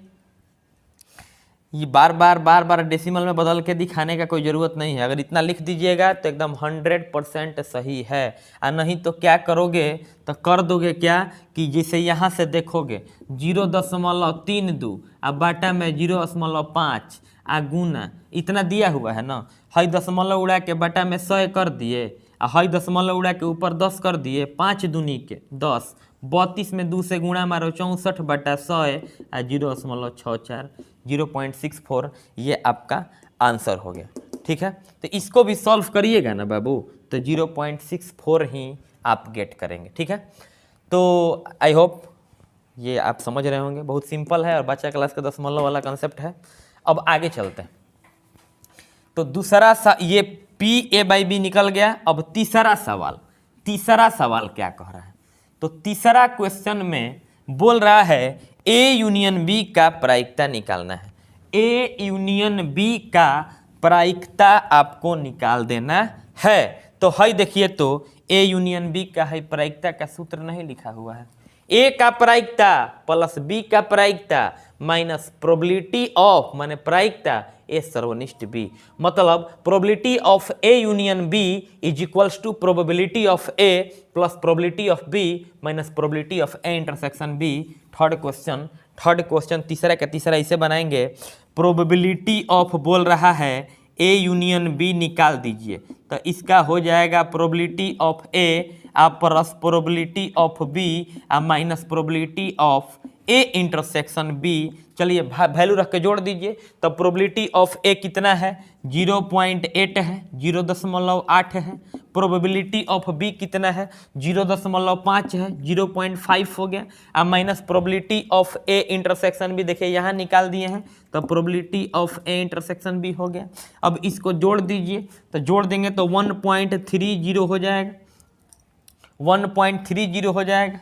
ये बार बार डेसिमल में बदल के दिखाने का कोई ज़रूरत नहीं है। अगर इतना लिख दीजिएगा तो एकदम 100% सही है, और नहीं तो क्या करोगे, तो कर दोगे क्या कि जैसे यहाँ से देखोगे 0.32 अब बाटा में 0.5 आ गुना इतना दिया हुआ है ना, हई दशमलव उड़ा के बटा में 100 कर दिए, और हई दशमलव उड़ा के ऊपर 10 कर दिए, 5 दूनी के 10, 32 में 2 से गुणा मारो 64 बटा 100 आ 0.64 0.64 ये आपका आंसर हो गया। ठीक है, तो इसको भी सॉल्व करिएगा ना बाबू, तो 0.64 ही आप गेट करेंगे। ठीक है, तो आई होप ये आप समझ रहे होंगे, बहुत सिंपल है और बच्चा क्लास का दशमलव वाला कंसेप्ट है। अब आगे चलते हैं। तो दूसरा ये पी ए बाई बी निकल गया। अब तीसरा सवाल क्या कह रहा है, तो तीसरा क्वेश्चन में बोल रहा है ए यूनियन बी का प्रायिकता निकालना है। ए यूनियन बी का प्रायिकता आपको निकाल देना है। तो है देखिए, तो ए यूनियन बी का है प्रायिकता का सूत्र नहीं लिखा हुआ है, ए का प्रायिकता प्लस बी का प्रायिकता माइनस प्रोबेबिलिटी ऑफ माने प्रायिकता ए सर्वनिष्ठ बी, मतलब probability of A union B is equals to probability of A plus probability of B minus probability of A intersection B. Third question तीसरा का तीसरा इसे बनाएंगे। प्रोबेबिलिटी ऑफ बोल रहा है ए यूनियन बी निकाल दीजिए, तो इसका हो जाएगा प्रोबेबिलिटी ऑफ ए आप plus probability of B minus probability of A intersection B. चलिए वैल्यू रख के जोड़ दीजिए। तो प्रोबेबिलिटी ऑफ ए कितना है 0.8 है, 0.8 है। प्रोबेबिलिटी ऑफ बी कितना है 0.5 है, 0.5 हो गया। अब minus probability of A intersection B देखिए यहाँ निकाल दिए हैं, तो probability of A intersection B हो गया। अब इसको जोड़ दीजिए, तो जोड़ देंगे तो 1.30 हो जाएगा, 1.30 हो जाएगा।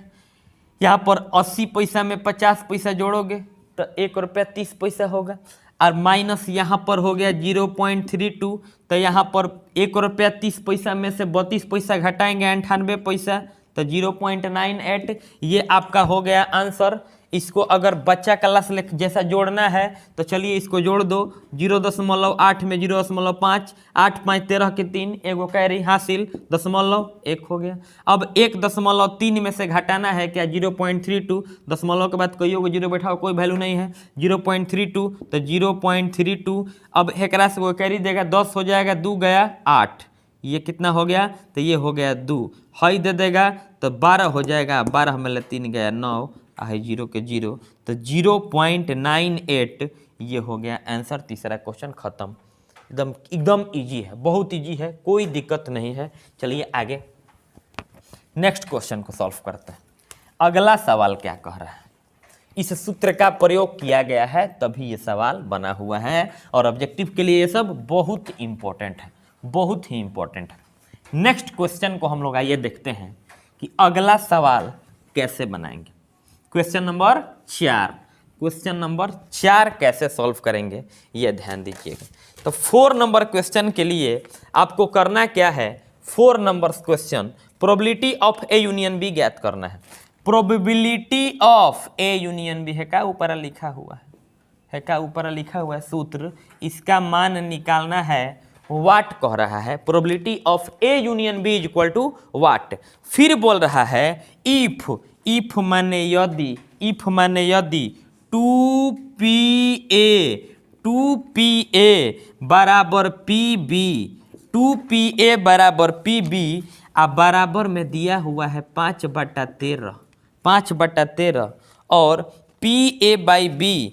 यहाँ पर 80 पैसा में 50 पैसा जोड़ोगे तो 1 रुपया 30 पैसा होगा, और माइनस यहाँ पर हो गया 0.32, तो यहाँ पर 1 रुपया 30 पैसा में से 32 पैसा घटाएंगे 98 पैसा, तो 0.98 ये आपका हो गया आंसर। इसको अगर बच्चा क्लास जैसा जोड़ना है तो चलिए इसको जोड़ दो, 0.8 में 0.5, 8 5 13 के 3, एगो कैरी हासिल, 0.1 हो गया। अब 1.3 में से घटाना है क्या 0.32, दशमलव के बाद कईयों को 0 बैठाओ कोई वैल्यू नहीं है, 0.32 तो 0.32। अब एकरा से वो कैरी देगा 10 हो जाएगा, 2 गया 8, ये कितना हो गया तो ये हो गया 2, हई दे देगा तो 12 हो जाएगा, 12 में 3 गया 9, है 0 के 0, तो 0.98 ये हो गया आंसर। तीसरा क्वेश्चन खत्म, एकदम इजी है, बहुत इजी है, कोई दिक्कत नहीं है। चलिए आगे नेक्स्ट क्वेश्चन को सॉल्व करते हैं। अगला सवाल क्या कह रहा है, इस सूत्र का प्रयोग किया गया है तभी ये सवाल बना हुआ है, और ऑब्जेक्टिव के लिए ये सब बहुत इंपॉर्टेंट है, बहुत ही इंपॉर्टेंट है। नेक्स्ट क्वेश्चन को हम लोग आइए देखते हैं कि अगला सवाल कैसे बनाएंगे। क्वेश्चन नंबर 4, क्वेश्चन नंबर 4 कैसे सॉल्व करेंगे ये ध्यान दीजिएगा। तो 4 नंबर क्वेश्चन के लिए आपको करना क्या है, 4 number question probability of A union B ज्ञात करना है। Probability of A union B है का ऊपर लिखा हुआ है का ऊपर लिखा हुआ है सूत्र, इसका मान निकालना है, वाट कह रहा है। Probability of A union B is equal to what. फिर बोल रहा है इफ माने यदि, इफ माने यदि 2PA बराबर PB, 2PA बराबर PB आ बराबर में दिया हुआ है 5/13, 5/13 और PA/B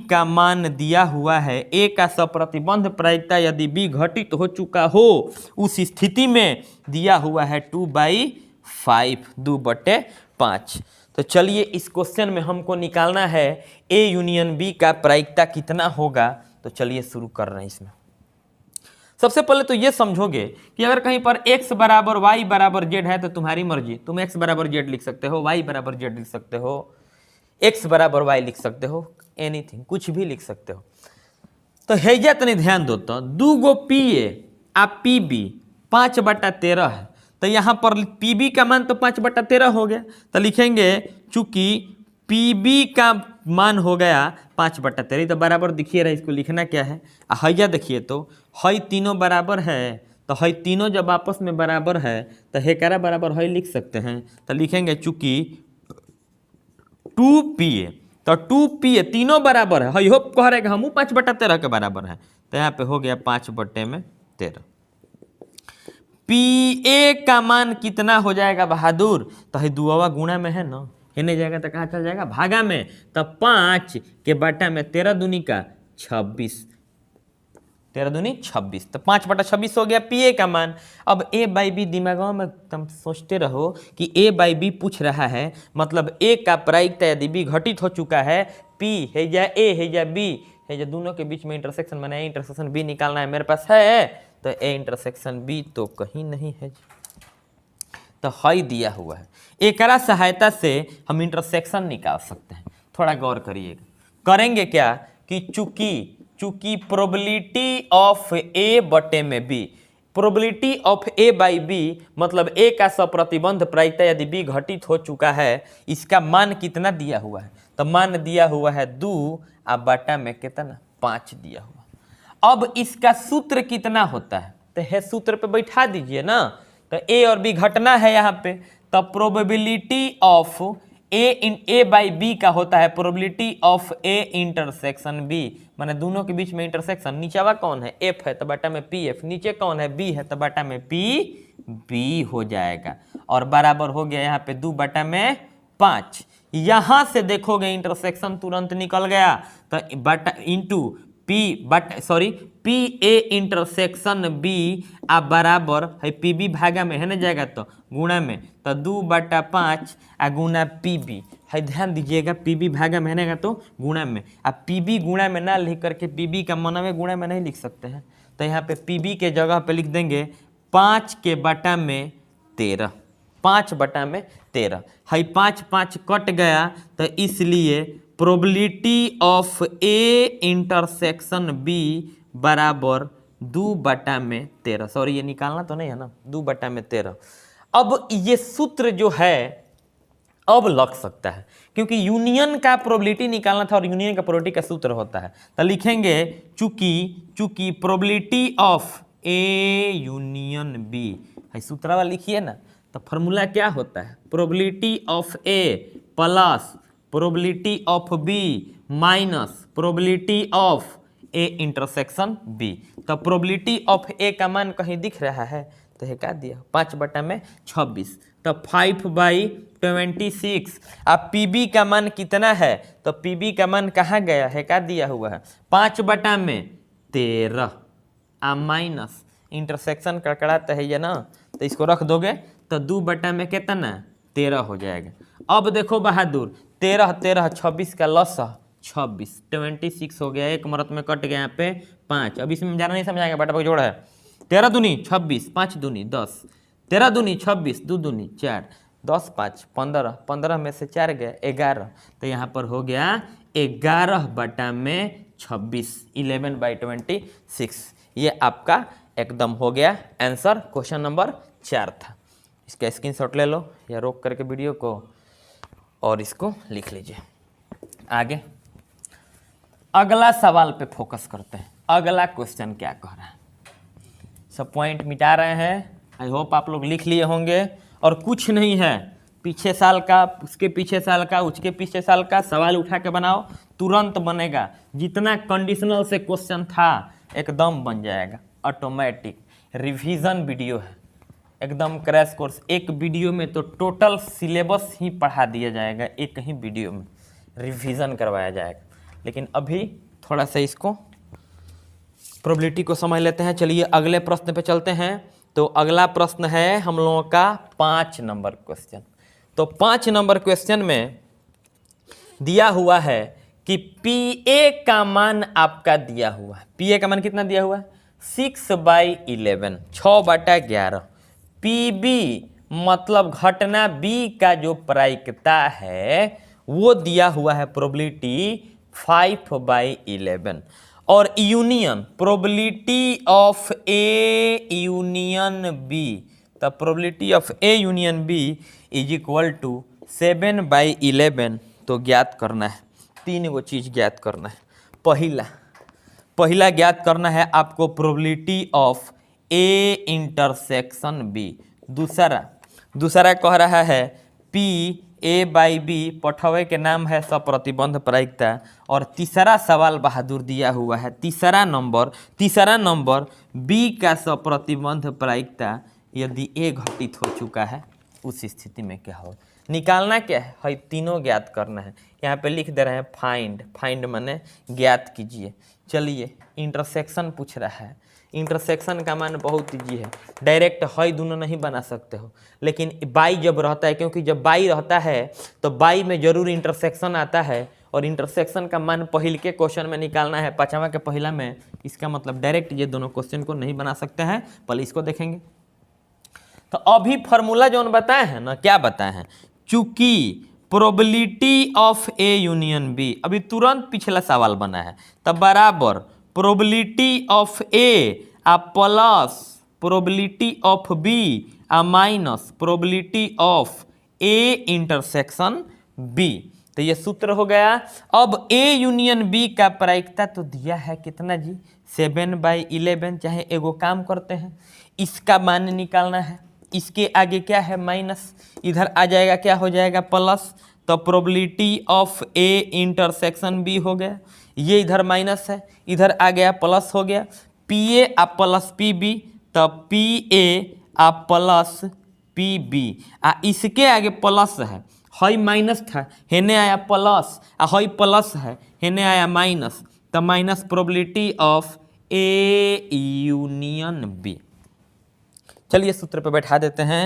का मान दिया हुआ है। A का सप्रतिबंध प्रायिकता यदि B घटित हो चुका हो उस स्थिति में दिया हुआ है 2/5, 2/5। तो चलिए इस क्वेश्चन में हमको निकालना है A यूनियन B का प्रायिकता कितना होगा। तो चलिए शुरू कर रहे हैं इसमें। सबसे पहले तो ये समझोगे कि अगर कहीं पर x बराबर y बराबर z है तो तुम्हारी मर्जी, तुम x बराबर z लिख सकते हो, y बराबर z लिख सकते हो, x बराबर y लिख सकते हो, एनीथिंग कुछ भी लिख सकते हो। तो हैजा तनी ध्यान दो, तो 2 गो PA आ PB 5/13 है, तो यहाँ पर PB का मान तो 5/13 हो गया, तो लिखेंगे चूंकि PB का मान हो गया 5/13, तो बराबर दिखिए रहा, इसको लिखना क्या है, हैजा देखिए तो हई तीनों बराबर है, तो हई तीनों जब आपस में बराबर है तो हेकारा बराबर हई लिख सकते हैं, तो लिखेंगे चूंकि 2PA, तो 2PA तीनों बराबर है, हई होप कह रहे कि हम 5/13 के बराबर है, तो यहाँ पे हो गया 5/13। PA का मान कितना हो जाएगा बहादुर, तो हई दुआवा गुणा में है ना, हेने जाएगा तो कहाँ चल जाएगा, भागा में, तो 5 के बटा में 13 दूनी का 26, 13 दूनी 26, तो 5/26 हो गया PA का मान। अब A/B दिमागों में तुम सोचते रहो कि A/B पूछ रहा है, मतलब A का प्रायिकता यदि B घटित हो चुका है, P है या A है या B है या दोनों के बीच में इंटरसेक्शन बना है, इंटरसेक्शन B निकालना है, मेरे पास है, तो A इंटरसेक्शन B तो कहीं नहीं है, तो हई दिया हुआ है। एकरा सहायता से हम इंटरसेक्शन निकाल सकते हैं। थोड़ा गौर करिएगा, करेंगे क्या कि चूंकि प्रोबेबिलिटी ऑफ A बटे में B, प्रोबेबिलिटी ऑफ A/B मतलब A का सप्रतिबंध प्रायिकता यदि B घटित हो चुका है, इसका मान कितना दिया हुआ है, तो मान दिया हुआ है 2 आ बटा में कितना 5 दिया हुआ। अब इसका सूत्र कितना होता है, तो है सूत्र पे बैठा दीजिए ना, तो A और B घटना है यहाँ पे, तो प्रोबेबिलिटी ऑफ A/B का होता है probability of A intersection B, माने दोनों के बीच में इंटरसेक्शन, नीचेवा कौन है F है तो बटा में PF, नीचे कौन है B है तो बटा में PB हो जाएगा, और बराबर हो गया यहाँ पे 2/5। यहाँ से देखोगे इंटरसेक्शन तुरंत निकल गया, तो बटा इंटू PA इंटरसेक्शन B आ बराबर है PB भागा में है ना जाएगा तो गुणा में, तो 2/5 आ गुणा PB है, ध्यान दीजिएगा PB भागा में है ना तो गुणा में, अब PB गुणा में ना लिख करके PB का मन में गुणा में नहीं लिख सकते हैं, तो यहाँ पे PB के जगह पे लिख देंगे 5 के बटा में 13, 5/13 है, 5 कट गया, तो इसलिए probability of A intersection B बराबर 2/13, सॉरी ये निकालना तो नहीं है ना, 2/13। अब ये सूत्र जो है अब लग सकता है, क्योंकि यूनियन का प्रोबेबिलिटी निकालना था और यूनियन का प्रोबेबिलिटी का सूत्र होता है, तो लिखेंगे चूंकि probability of A union B है, सूत्र वाला लिखिए ना, तो फॉर्मूला क्या होता है, probability of A plus probability of B minus probability of A intersection B। तो प्रोबेबिलिटी ऑफ A का मान कहीं दिख रहा है, तो है क्या दिया 5/26, तो 5/26। अब PB का मान कितना है, तो PB का मान कहाँ गया है, क्या दिया हुआ है 5/13 आ माइनस इंटरसेक्शन कड़कड़ाता है ये ना, तो इसको रख दोगे तो 2 में कितना 13 हो जाएगा। अब देखो बहादुर 13 13 26 का लस 26, 26 हो गया, एक मरत में कट गया यहाँ पे 5। अब इसमें ज़्यादा नहीं समझाएंगे, बटा जोड़ है 13 दूनी 26, 5 दूनी 10, 13 दूनी 26, 2 दूनी 4, 10 5 15, 15 में से 4 गए 11, तो यहाँ पर हो गया 11/26, 11/26। ये आपका एकदम हो गया आंसर, क्वेश्चन नंबर 4 था। इसका स्क्रीनशॉट ले लो या रोक करके वीडियो को और इसको लिख लीजिए। आगे अगला सवाल पे फोकस करते हैं। अगला क्वेश्चन क्या कह रहा है, सब पॉइंट मिटा रहे हैं। आई होप आप लोग लिख लिए होंगे। और कुछ नहीं है, पीछे साल का, उसके पीछे साल का, उसके पीछे साल का सवाल उठा के बनाओ, तुरंत बनेगा। जितना कंडीशनल से क्वेश्चन था एकदम बन जाएगा ऑटोमेटिक। रिवीजन वीडियो है, एकदम क्रैश कोर्स। एक वीडियो में तो टोटल सिलेबस ही पढ़ा दिया जाएगा, एक ही वीडियो में रिवीजन करवाया जाएगा। लेकिन अभी थोड़ा सा इसको प्रोबेबिलिटी को समझ लेते हैं। चलिए अगले प्रश्न पे चलते हैं। तो अगला प्रश्न है हम लोगों का 5 नंबर क्वेश्चन। तो 5 नंबर क्वेश्चन में दिया हुआ है कि PA का मान आपका दिया हुआ है। PA का मान कितना दिया हुआ है? 6/11, 6/11। PB मतलब घटना B का जो प्रायिकता है वो दिया हुआ है प्रोबेबिलिटी 5/11। और union probability of A union B, the probability of A union B is equal to 7/11। तो ज्ञात करना है, 3 गो चीज ज्ञात करना है। पहला ज्ञात करना है आपको probability of A intersection B। दूसरा कह रहा है PA/B पठवे के नाम है सप्रतिबंध प्रायिकता। और तीसरा सवाल बहादुर दिया हुआ है, तीसरा नंबर B का सप्रतिबंध प्रायिकता यदि A घटित हो चुका है उस स्थिति में क्या हो। निकालना क्या है, तीनों ज्ञात करना है। यहाँ पे लिख दे रहे हैं फाइंड माने ज्ञात कीजिए। चलिए इंटरसेक्शन पूछ रहा है, इंटरसेक्शन का मान बहुत ईजी है, डायरेक्ट दोनों नहीं बना सकते हो। लेकिन बाई जब रहता है, क्योंकि जब बाई रहता है तो बाई में जरूर इंटरसेक्शन आता है। और इंटरसेक्शन का मान पहले के क्वेश्चन में निकालना है, 5वां के पहला में। इसका मतलब डायरेक्ट ये दोनों क्वेश्चन को नहीं बना सकते हैं। पहले इसको देखेंगे। तो अभी फार्मूला जो बताए हैं ना, क्या बताए हैं, चूंकि probability of A union B, अभी तुरंत पिछला सवाल बना है, तब बराबर प्रोबेबिलिटी ऑफ A आ प्लस प्रोबेबिलिटी ऑफ B आ minus probability of A intersection B। तो ये सूत्र हो गया। अब A यूनियन B का प्रायिकता तो दिया है कितना जी, 7/11। चाहे एगो काम करते हैं, इसका मान निकालना है, इसके आगे क्या है माइनस, इधर आ जाएगा क्या हो जाएगा प्लस। तो probability of A intersection B हो गया, ये इधर माइनस है, इधर आ गया प्लस हो गया। PA आ प्लस PB, तो PA आ प्लस PB आ इसके आगे प्लस है, हई माइनस था, हेने आया प्लस, आ हई प्लस है, हेने आया माइनस। तो minus probability of A union B। चलिए सूत्र पे बैठा देते हैं।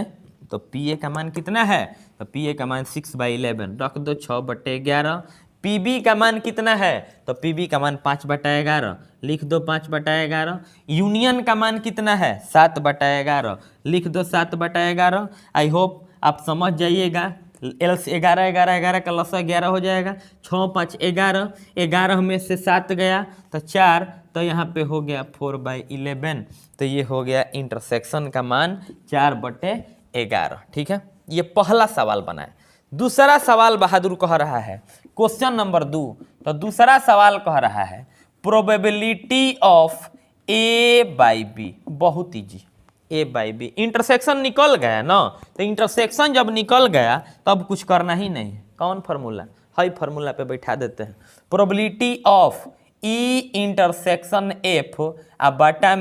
तो PA का मान कितना है, तो PA का मान 6/11 रख दो, 6/11। PB का मान कितना है, तो PB का मान 5/11 लिख दो, 5/11। यूनियन का मान कितना है, 7/11 लिख दो, 7/11। आई होप आप समझ जाइएगा। एल्स 11 का लसा 11 हो जाएगा। 6 5 11, 11 में से 7 गया तो 4, तो यहाँ पे हो गया 4/11। तो ये हो गया इंटरसेक्शन का मान 4/11। ठीक है, ये पहला सवाल बना है। दूसरा सवाल बहादुर कह रहा है, क्वेश्चन नंबर 2। तो दूसरा सवाल कह रहा है प्रोबेबिलिटी ऑफ A/B। बहुत ईजी, A/B। इंटरसेक्शन निकल गया ना, तो इंटरसेक्शन जब निकल गया तब कुछ करना ही नहीं है। कौन फार्मूला, हाई फार्मूला पे बैठा देते हैं। Probability of E intersection F आ बाटा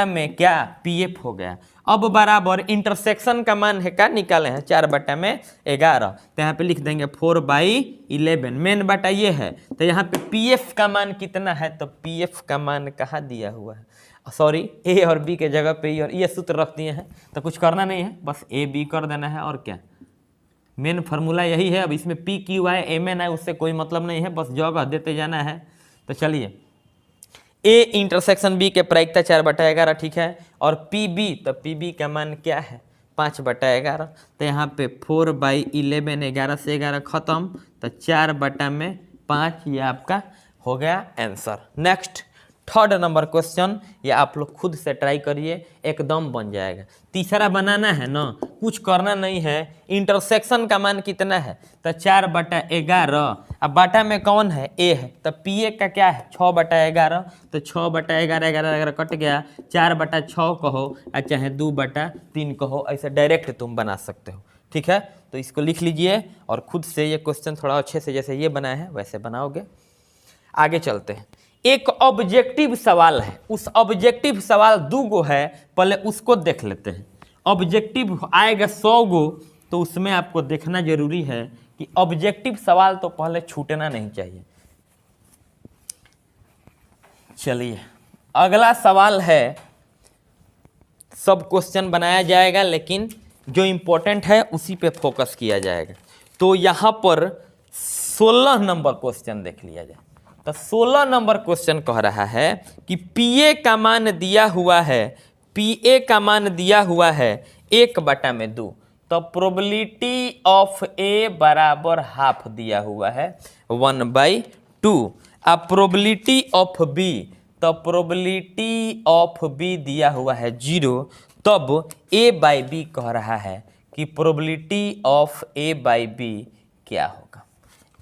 में क्या PF हो गया। अब बराबर इंटरसेक्शन का मान है क्या निकाले हैं, 4/11। तो यहाँ पे लिख देंगे 4/11। मेन बाटा ये है, तो यहाँ पे PF का मान कितना है, तो PF का मान कहाँ दिया हुआ है, सॉरी A और B के जगह पे और ये सूत्र रख दिए हैं। तो कुछ करना नहीं है, बस AB कर देना है। और क्या, मेन फार्मूला यही है। अब इसमें PQI MN उससे कोई मतलब नहीं है, बस जगह देते जाना है। तो चलिए A इंटरसेक्शन B के प्रायिकता 4/11, ठीक है। और PB, तो PB का मान क्या है, 5/11। तो यहाँ पे 4/11, 11 से 11 खत्म, तो 4/5 ये आपका हो गया answer. Next third number question ये आप लोग खुद से ट्राई करिए, एकदम बन जाएगा। तीसरा बनाना है ना, कुछ करना नहीं है। इंटरसेक्शन का मान कितना है, तो 4/11। अब बाटा में कौन है, ए है, तो पी ए का क्या है 6/11, तो 6/11, 11 कट गया, 4/6 कहो या चाहे 2/3 कहो, ऐसे डायरेक्ट तुम बना सकते हो। ठीक है, तो इसको लिख लीजिए और खुद से ये क्वेश्चन थोड़ा अच्छे से जैसे ये बनाए हैं वैसे बनाओगे। आगे चलते हैं। एक ऑब्जेक्टिव सवाल है, उस ऑब्जेक्टिव सवाल 2 गो है, पहले उसको देख लेते हैं। ऑब्जेक्टिव आएगा 100 गो, तो उसमें आपको देखना जरूरी है कि ऑब्जेक्टिव सवाल तो पहले छूटना नहीं चाहिए। चलिए अगला सवाल है, सब क्वेश्चन बनाया जाएगा लेकिन जो इंपॉर्टेंट है उसी पे फोकस किया जाएगा। तो यहाँ पर 16 नंबर क्वेश्चन देख लिया जाए। तो 16 नंबर क्वेश्चन कह रहा है कि पीए का मान दिया हुआ है, पीए का मान दिया हुआ है 1/2, तो प्रोबेबिलिटी ऑफ ए बराबर हाफ दिया हुआ है 1/2। अब प्रोबेबिलिटी ऑफ बी, तो प्रोबेबिलिटी ऑफ बी दिया हुआ है 0, तब a/b कह रहा है कि प्रोबेबिलिटी ऑफ a/b क्या होगा,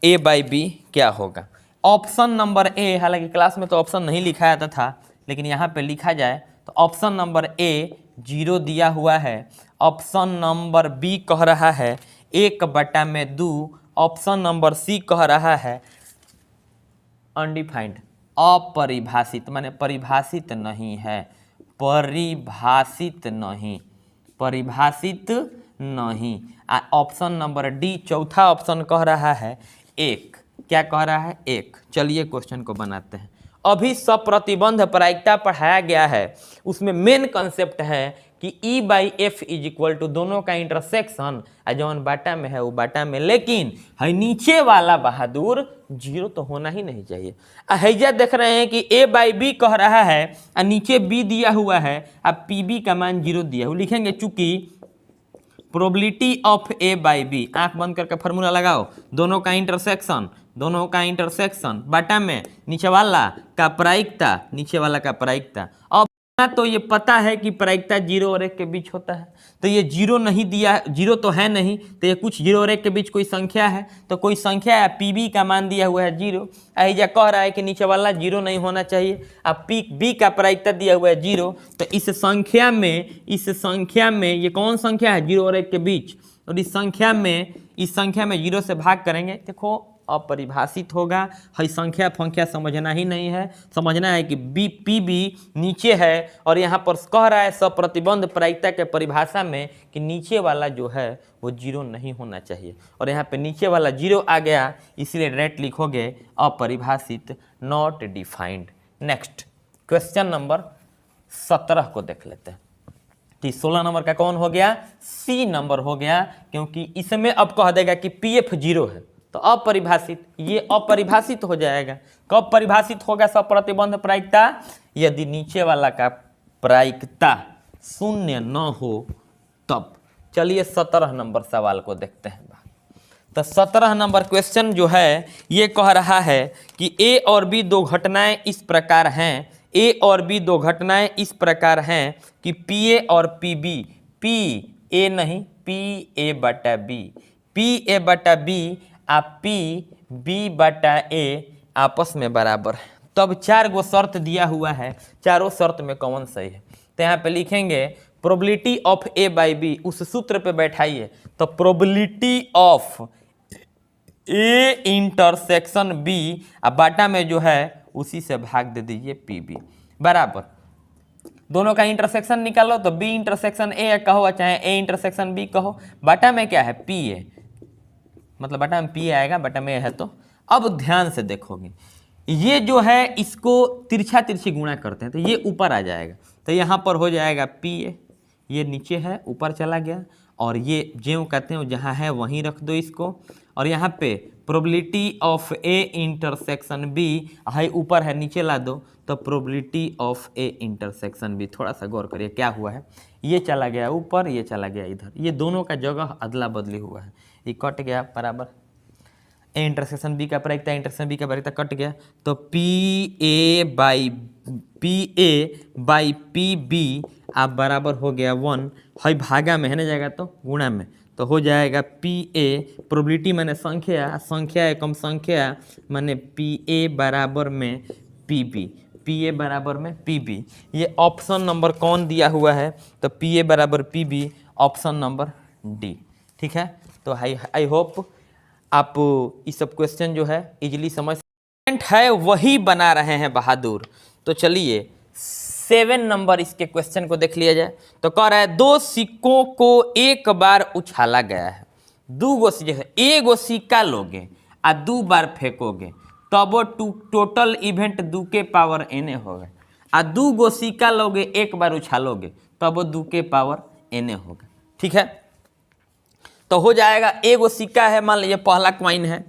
a/b क्या होगा। ऑप्शन नंबर ए, हालांकि क्लास में तो ऑप्शन नहीं लिखा जाता था लेकिन यहाँ पे लिखा जाए तो ऑप्शन नंबर ए 0 दिया हुआ है, ऑप्शन नंबर बी कह रहा है 1/2, ऑप्शन नंबर सी कह रहा है अनडिफाइंड, अपरिभाषित, माने परिभाषित नहीं है, परिभाषित नहीं, परिभाषित नहीं। ऑप्शन नंबर डी चौथा ऑप्शन कह रहा है 1, क्या कह रहा है 1। चलिए क्वेश्चन को बनाते हैं। अभी सप्रतिबंध प्रायिकता पढ़ाया गया है, उसमें मेन कंसेप्ट है कि E/F = दोनों का इंटरसेक्शन, जौन बाटा में है वो बाटा में, लेकिन है नीचे वाला बहादुर 0 तो होना ही नहीं चाहिए। हैजा देख रहे हैं कि A/B कह रहा है और नीचे B दिया हुआ है, अब PB का मान 0 दिया हुआ, लिखेंगे चूंकि प्रोबेबिलिटी ऑफ A/B, आंख बंद करके फॉर्मूला लगाओ, दोनों का इंटरसेक्शन, दोनों का इंटरसेक्शन बाटा में नीचे वाला का प्रायिकता, नीचे वाला का प्रायिकता। अब तो ये पता है कि प्रायिकता 0 और 1 के बीच होता है, तो ये 0 नहीं दिया, 0 तो है नहीं, तो ये कुछ 0 और 1 के बीच कोई संख्या है, तो कोई संख्या है, PB का मान दिया हुआ है 0, ऐजा कह रहा है कि नीचे वाला 0 नहीं होना चाहिए। अब B का प्रायिकता दिया हुआ है 0, तो इस संख्या में ये कौन संख्या है 0 और 1 के बीच, और इस संख्या में 0 से भाग करेंगे, देखो अपरिभाषित होगा, है संख्या फंख्या समझना ही नहीं है, समझना है कि PB नीचे है, और यहाँ पर कह रहा है सप्रतिबंध प्रायिकता के परिभाषा में कि नीचे वाला जो है वो 0 नहीं होना चाहिए, और यहाँ पे नीचे वाला 0 आ गया, इसलिए डायरेक्ट लिखोगे अपरिभाषित, not defined. Next question number 17 को देख लेते हैं। 16 नंबर का कौन हो गया, सी नंबर हो गया, क्योंकि इसमें अब कह देगा कि PF 0 है, तो अपरिभाषित, ये अपरिभाषित हो जाएगा। कब परिभाषित होगा सप्रतिबंध प्रायिकता, यदि नीचे वाला का प्रायिकता 0 न हो तब। चलिए 17 नंबर सवाल को देखते हैं। तो 17 नंबर क्वेश्चन जो है ये कह रहा है कि A और B दो घटनाएं इस प्रकार हैं, A और B दो घटनाएं इस प्रकार हैं कि PA और PB, PA नहीं PA/B, PA/B आप PB/A आपस में बराबर है, तब 4 गो शर्त दिया हुआ है, चारों शर्त में कौन सही है। तो यहाँ पे लिखेंगे प्रोबेबिलिटी ऑफ A/B, उस सूत्र पे बैठाइए, तो probability of A intersection B, अब बाटा में जो है उसी से भाग दे दीजिए PB बराबर, दोनों का इंटरसेक्शन निकालो, तो B इंटरसेक्शन A कहो चाहे A इंटरसेक्शन B कहो, बाटा में क्या है PA, मतलब बटा में P आएगा, बटा में है। तो अब ध्यान से देखोगे, ये जो है इसको तिरछा तिरछी गुणा करते हैं, तो ये ऊपर आ जाएगा, तो यहाँ पर हो जाएगा PA, ये नीचे है ऊपर चला गया, और ये ज्यों कहते हैं जहाँ है वहीं रख दो इसको, और यहाँ पे probability of A intersection B है ऊपर है नीचे ला दो, तो probability of A intersection B, थोड़ा सा गौर करिए क्या हुआ है, ये चला गया ऊपर, ये चला गया इधर, ये दोनों का जगह अदला बदली हुआ है, ये कट गया बराबर। ए इंटरसेक्शन बी का प्रायिकता इंटरसेक्शन बी का प्रायिकता कट गया, तो P A by P B आप बराबर हो गया 1, है भागा में है ना जाएगा तो गुणा में, तो हो जाएगा पी ए प्रोबेबिलिटी मैंने संख्या, संख्या एकम संख्या मैंने पी ए बराबर में पी बी, पी ए बराबर में पी बी। ये ऑप्शन नंबर कौन दिया हुआ है, तो पी ए बराबर P B, option number D. ठीक है, तो आई होप आप इस सब क्वेश्चन जो है इजीली समझ है वही बना रहे हैं बहादुर। तो चलिए 7 नंबर इसके क्वेश्चन को देख लिया जाए। तो कह रहा है 2 सिक्कों को एक बार उछाला गया है, 2 गो एगो सिक्का लोगे आ 2 बार फेंकोगे तब वो टोटल इवेंट 2 के पावर एन होगा, आ 2 गो सिक्का लोगे एक बार उछालोगे तब वो 2 के पावर एन होगा। ठीक है, तो हो जाएगा एगो सिक्का है, मान लीजिए पहला क्वाइन है,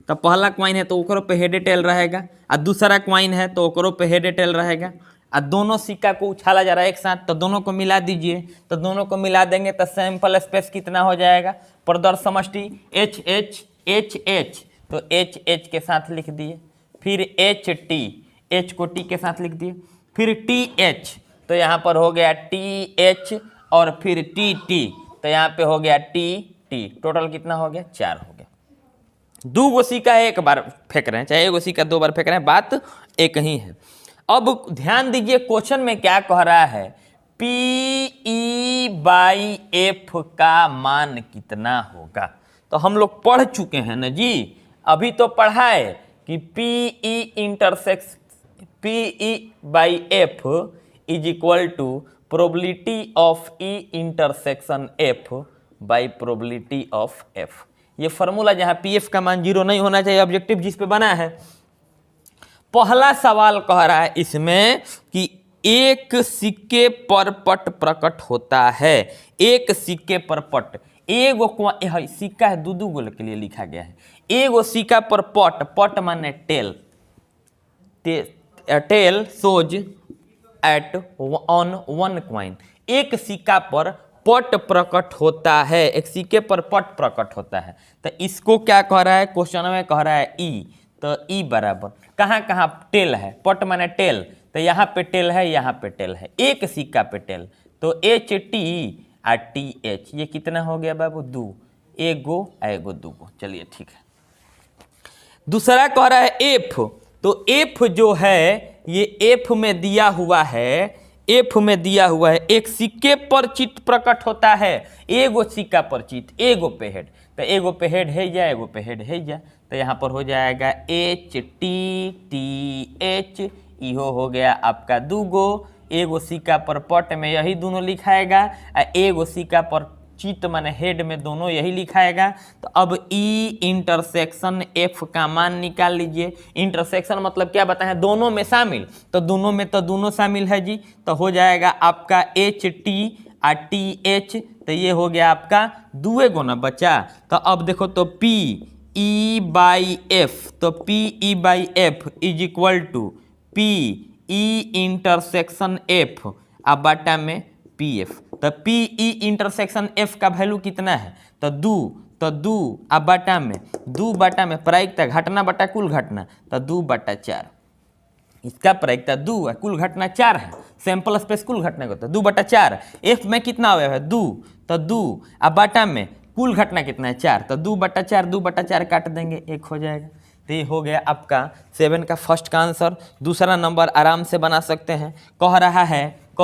तो पहला क्वाइन है तो ओकरो पे हेड टेल रहेगा, आ दूसरा क्वाइन है तो ओकरो पे हेड टेल रहेगा, आ दोनों सिक्का को उछाला जा रहा है एक साथ, तो दोनों को मिला दीजिए, तो दोनों को मिला देंगे तो सैंपल स्पेस कितना हो जाएगा, प्रदर्श समष्टि एच एच एच एच, तो एच एच के साथ लिख दिए, फिर एच टी, एच को टी के साथ लिख दिए, फिर टी एच, तो यहाँ पर हो गया टी एच और फिर टी टी, तो यहाँ पे हो गया टी टी, टोटल कितना हो गया 4 हो गया। 2 गो सिक्का एक बार फेंक रहे हैं, चाहे एगो सिक्का 2 बार फेंक रहे हैं, बात एक ही है। अब ध्यान दीजिए क्वेश्चन में क्या कह रहा है, पी ई बाई एफ का मान कितना होगा। तो हम लोग पढ़ चुके हैं ना जी, अभी तो पढ़ा है कि P E intersects P E by F is equal to probability of E intersection F by probability of F. ये फॉर्मूला जहां पी एफ का मान 0 नहीं होना चाहिए, ऑब्जेक्टिव जिस पे बना है। पहला सवाल कह रहा है इसमें कि एक सिक्के पर पट प्रकट होता है, एक सिक्के पर पट, एगो सिक्का है 2 गो के लिए लिखा गया है, एगो सिक्का पर पट, पट माने tail, tail shows at on 1 coin, एक सिक्का पर पट प्रकट होता है, एक सिक्के पर पट प्रकट होता है। तो इसको क्या कह रहा है, क्वेश्चन में कह रहा है ई, तो ई बराबर कहाँ कहाँ टेल है, पट माने टेल, तो यहाँ पे टेल है, यहाँ पे टेल है, एक सिक्का पे टेल, तो एच टी आ टी एच, ये कितना हो गया बाबू 2, एगो एगो 2 गो। चलिए ठीक है। दूसरा कह रहा है एफ, तो एफ जो है ये एफ में दिया हुआ है, एफ में दिया हुआ है एक सिक्के पर चित्त प्रकट होता है, एगो सिक्का पर चित्त, एगो पे हेड, तो एगो पे हेड है जा, एगो पे हेड है जा, तो यहाँ पर हो जाएगा एच टी टी एच, इहो हो गया आपका 2 गो, एगो सिक्का पर पट में यही दोनों लिखाएगा, एगो सिक्का पर चित्त माने हेड में दोनों यही लिखाएगा। तो अब ई इंटरसेक्शन एफ का मान निकाल लीजिए। इंटरसेक्शन मतलब क्या बताएं, दोनों में शामिल, तो दोनों में तो दोनों शामिल है जी, तो हो जाएगा आपका एच टी आ टी एच, तो ये हो गया आपका 2 गो ना बचा। तो अब देखो तो पी ई बाई एफ, तो P E by F is equal to P E intersection F आ बाटा में पी एफ, तो पी ई इंटरसेक्शन एफ का वैल्यू कितना है, तो 2, तो 2 आ बाटा में 2 बाटा में प्रायिकता घटना बटा कुल घटना, तो 2 बटा 4, इसका प्रायिकता 2 है, कुल घटना 4 है, सैंपल स्पेस कुल घटना को, तो 2 बटा 4, एफ में कितना हुआ है 2, तो 2 आ बाटा में कुल घटना कितना है 4, तो 2 बटा 4, 2 बटा 4 काट देंगे 1 हो जाएगा। तो ये हो गया आपका 7 का फर्स्ट का आंसर। दूसरा नंबर आराम से बना सकते हैं। कह